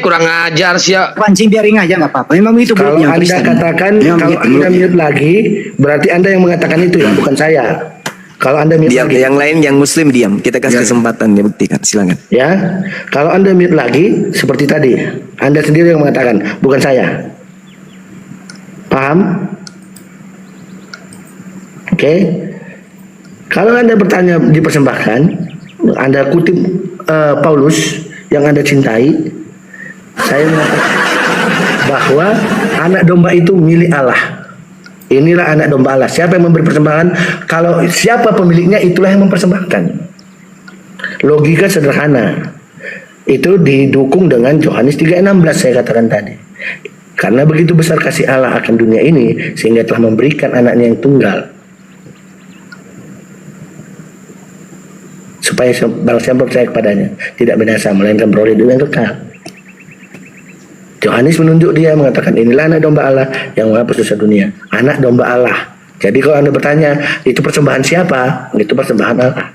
Kurang ajar sih ya. Pancing biarin aja nggak apa-apa. Memang itu Kalau mulutnya Anda Kristen. katakan, Memang kalau begitu Anda mulutnya. mute lagi, berarti Anda yang mengatakan itu ya, bukan saya. Kalau Anda mute Diam, lagi, yang lain yang muslim diam. Kita kasih kesempatan dia buktikan. Silakan. ya. Kalau Anda mute lagi, seperti tadi, Anda sendiri yang mengatakan, bukan saya. Paham? Oke. Kalau Anda bertanya dipersembahkan, Anda kutip Paulus yang Anda cintai, saya mengatakan bahwa anak domba itu milik Allah. Inilah anak domba Allah. Siapa yang memberi persembahan? Kalau siapa pemiliknya, itulah yang mempersembahkan. Logika sederhana. Itu didukung dengan Yohanes 3:16 saya katakan tadi. Karena begitu besar kasih Allah akan dunia ini, sehingga telah memberikan anaknya yang tunggal, supaya barang siapa percaya kepadanya tidak binasa melainkan beroleh hidup yang kekal. Yohanes menunjuk dia, mengatakan inilah anak domba Allah yang menghapus dosa dunia. Anak domba Allah. Jadi kalau Anda bertanya itu persembahan siapa? Itu persembahan Allah.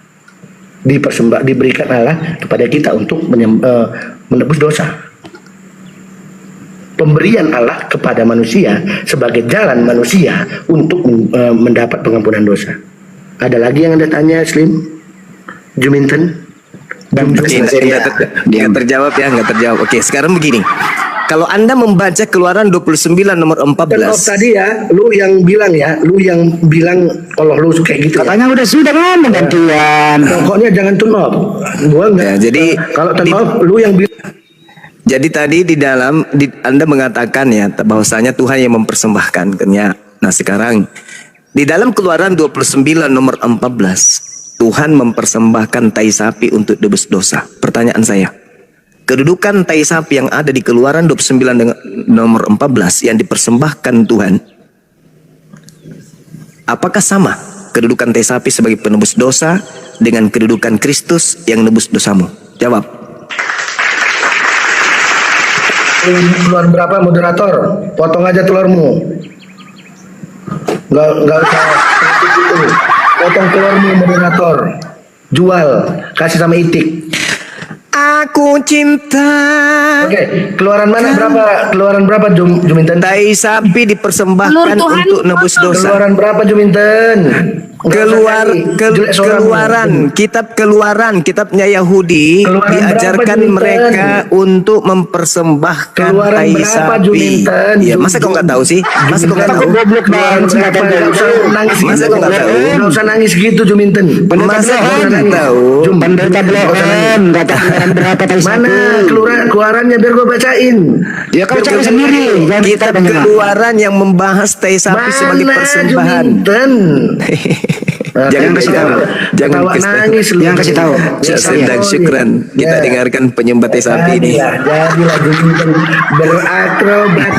Diberikan Allah kepada kita untuk menebus dosa. Pemberian Allah kepada manusia sebagai jalan manusia untuk mendapat pengampunan dosa. Ada lagi yang Anda tanya, Slim? Juminten? Nggak terjawab ya, nggak terjawab. Oke, sekarang begini. Kalau Anda membaca Keluaran 29 nomor 14. Tadi ya, lu yang bilang kalau lu kayak gitu. Katanya sudah ngomong gantian. Pokoknya jangan turn off. Gua enggak. Ya, jadi kalau turn off lu yang bilang. Jadi tadi Anda mengatakan ya bahwasanya Tuhan yang mempersembahkan kan ya. Nah, sekarang di dalam Keluaran 29 nomor 14 Tuhan mempersembahkan tai sapi untuk tebus dosa. Pertanyaan saya, kedudukan tai sapi yang ada di Keluaran 29 nomor 14 yang dipersembahkan Tuhan, apakah sama kedudukan tai sapi sebagai penebus dosa dengan kedudukan Kristus yang menebus dosamu? Jawab. Keluar berapa moderator? Potong aja telurmu. Nggak usah gitu. Potong telurmu moderator. Jual, kasih sama Itik. Aku cinta. Oke, keluaran mana berapa? Keluaran berapa Juminten? Tai sapi dipersembahkan Telur Tuhan untuk nebus potong. dosa. Keluaran berapa Juminten? Keluaran kitabnya Yahudi Keluaran diajarkan berapa, Juminten? mereka untuk mempersembahkan Keluaran tai berapa, sapi. Juminten? Ya, masa kau nggak tahu sih? Masa kau nggak tahu? Goblok Keluaran banget. berapa? Nggak usah nangis Masa gitu. kau nggak tahu? Nggak usah nangis gitu Juminten. Masa kau nggak tahu? Pendeta belum kata keluaran berapa tai sapi. Mana keluarannya biar gue bacain. Ya kau cari sendiri. Jangan Kitab kita tanya. Keluaran yang membahas tai sapi sebagai persembahan. Juminten? Jangan kasih tahu. Jangan Ketawa kasih tahu. nangis lu. Jangan kasih tahu. Ya, Sedang syukran. Kita Ya. dengarkan penyembah tai sapi ini. Jadilah Juminten berakrobat.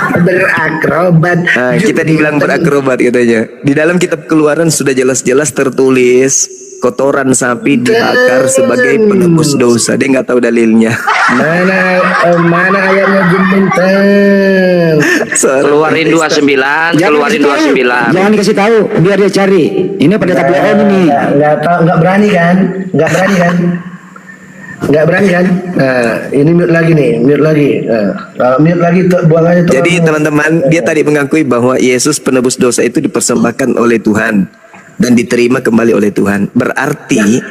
Kita dibilang berakrobat katanya. Di dalam kitab Keluaran sudah jelas-jelas tertulis kotoran sapi dibakar sebagai penebus dosa. Dia nggak tahu dalilnya. Mana ayatnya Juminten? Keluarin 29, keluarin 29. Jangan dikasih tahu, biar dia cari. Ini pendeta PLN ini. Nggak berani kan? Nggak berani kan? Nah, ini mute lagi nih, mute lagi. Kalau mute lagi buang aja. Jadi teman-teman, dia tadi mengakui bahwa Yesus penebus dosa itu dipersembahkan oleh Tuhan dan diterima kembali oleh Tuhan. Berarti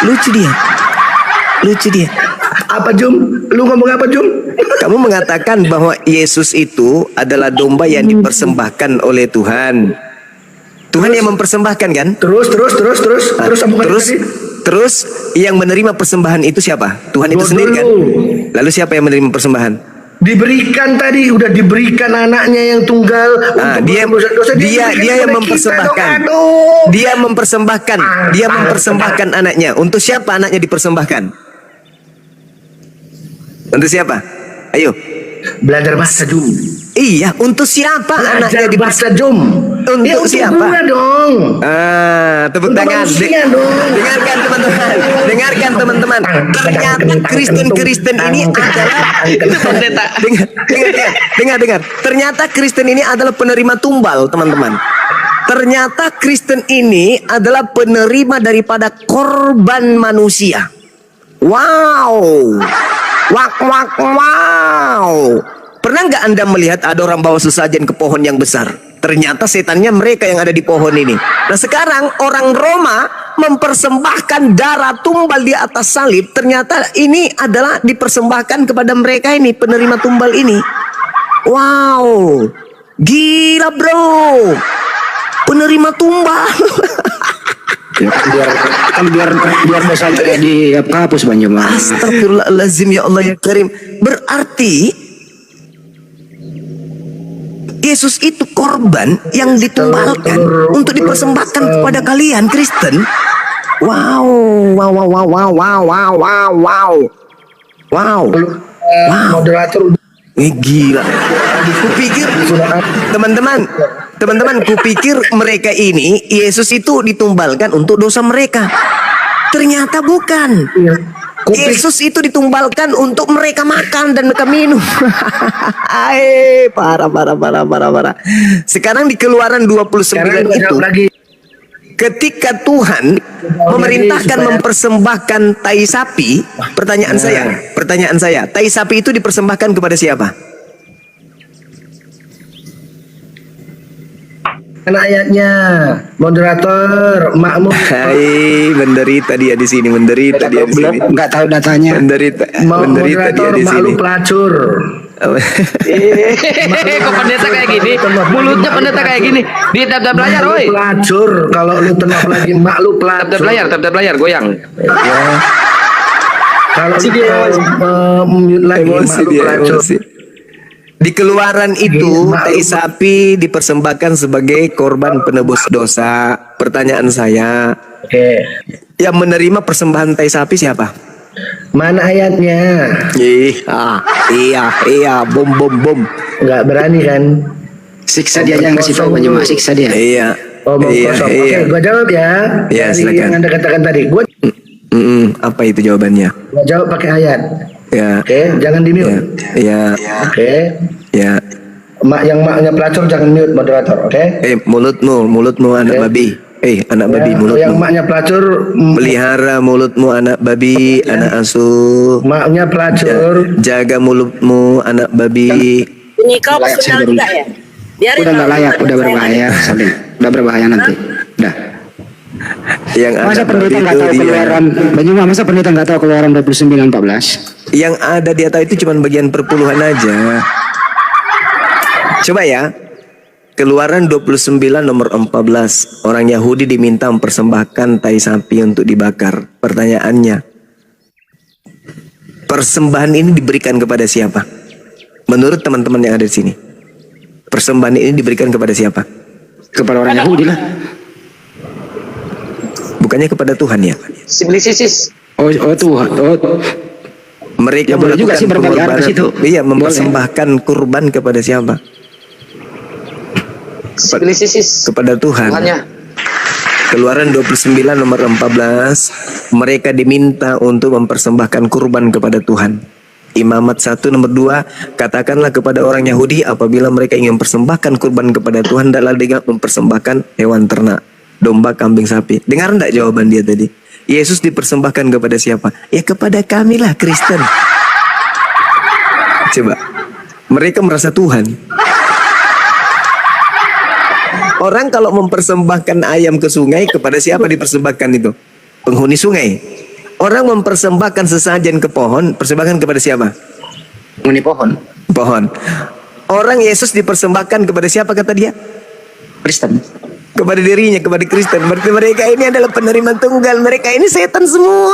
lucu dia. Apa Jum? Lu ngomong apa Jum? Kamu mengatakan bahwa Yesus itu adalah domba yang dipersembahkan oleh Tuhan. Tuhan yang mempersembahkan kan? Terus sambungan tadi. Terus yang menerima persembahan itu siapa? Tuhan itu sendiri kan? Lalu siapa yang menerima persembahan? Diberikan tadi, udah diberikan anaknya yang tunggal untuk dia yang mempersembahkan. Dia mempersembahkan anaknya. Untuk siapa anaknya dipersembahkan? Untuk siapa? Ayo. Belajar bahasa Jum. Iya, untuk siapa anaknya Belajar bahasa Jum. Untuk siapa? Gua dong. Tepuk Untuk tangan. manusia dong. Dengarkan teman-teman. Ternyata Kristen ini adalah dengar. Ternyata Kristen ini adalah penerima tumbal, teman-teman. Ternyata Kristen ini adalah penerima daripada korban manusia. Wow. Wow. Pernah nggak Anda melihat ada orang bawa sesajen ke pohon yang besar? Ternyata setannya mereka yang ada di pohon ini. Nah, sekarang orang Roma mempersembahkan darah tumbal di atas salib. Ternyata ini adalah dipersembahkan kepada mereka ini, penerima tumbal ini. Wow. Gila, bro. Penerima tumbal. Ya, biar dosanya dihapus Bang Juma. Astagfirullahaladzim, ya Allah ya Karim. Berarti Yesus itu korban yang ditumbalkan untuk dipersembahkan kepada kalian Kristen. Wow. Moderator Gila. Kupikir teman-teman, kupikir mereka ini Yesus itu ditumbalkan untuk dosa mereka. Ternyata bukan. Yesus itu ditumbalkan untuk mereka makan dan mereka minum. Parah. Sekarang di Keluaran 29 itu, ketika Tuhan memerintahkan mempersembahkan tai sapi, pertanyaan saya, tai sapi itu dipersembahkan kepada siapa? Mana ayatnya? Moderator, makmum. Hai, menderita dia di sini, menderita dia di sini. Nggak tahu datanya. Menderita dia Moderator, di sini. maklum pelacur. Kok pendeta kayak gini? Mulutnya pendeta kayak gini. Di tab layar, Maklum woi. pelacur. Kalau lu tenang lagi maklum pelacur. Tab layar goyang. Ya. Kalau lu mute lagi Emosi maklum dia, pelacur. emosi. Di Keluaran itu tai sapi dipersembahkan sebagai korban penebus dosa. Pertanyaan saya, Oke. yang menerima persembahan tai sapi siapa? Mana ayatnya? Iya, bom. Nggak berani kan? Siksa dia jangan kasih tahu Bang Juma, siksa dia. Iya. Oh, mau kosong. Oke, gua jawab ya. Iya, Dari silakan. yang Anda katakan tadi. Gua Apa itu jawabannya? jawab pakai ayat. Ya. Oke, jangan di mute. Ya. Oke. Ya. Yang maknya pelacur jangan mute moderator, oke? Mulutmu anak babi. Anak babi, Yang mulutmu. maknya pelacur, Pelihara mulutmu anak babi, anak asuh. maknya pelacur. Jaga mulutmu anak babi. Bunyi kau Layak pasal saya juga ya? Biarin Udah nggak lah. layak, udah berbahaya, Salim. Udah berbahaya nanti. Udah. Yang Masa anak pendeta babi nggak itu tahu dia. keluaran Bang Juma, masa pendeta nggak tahu keluaran 29:14? Yang ada di atas itu cuma bagian perpuluhan aja. Coba ya. Keluaran 29 nomor 14. Orang Yahudi diminta mempersembahkan tai sapi untuk dibakar. Pertanyaannya, persembahan ini diberikan kepada siapa? Menurut teman-teman yang ada di sini, persembahan ini diberikan kepada siapa? Kepada orang Yahudi lah. Bukannya kepada Tuhan ya? Siblisisis. Oh Tuhan. Oh, Mereka Ya, boleh juga melakukan sih berbagai arah pengorbanan. ke situ. Iya, Boleh. mempersembahkan kurban kepada siapa? Siblisisis. Kepada Tuhan. Tuhannya. Keluaran 29 nomor 14, mereka diminta untuk mempersembahkan kurban kepada Tuhan. Imamat 1 nomor 2, katakanlah kepada orang Yahudi apabila mereka ingin mempersembahkan kurban kepada Tuhan, hendaklah dengan mempersembahkan hewan ternak, domba, kambing, sapi. Dengar enggak jawaban dia tadi? Yesus dipersembahkan kepada siapa? Ya kepada kamilah Kristen. Coba. Mereka merasa Tuhan. Orang kalau mempersembahkan ayam ke sungai, kepada siapa dipersembahkan itu? Penghuni sungai. Orang mempersembahkan sesajen ke pohon, persembahkan kepada siapa? Muni pohon. Pohon. Orang Yesus dipersembahkan kepada siapa kata dia? Kristen. Kepada dirinya, kepada Kristen. Berarti mereka ini adalah penerima tunggal. Mereka ini setan semua.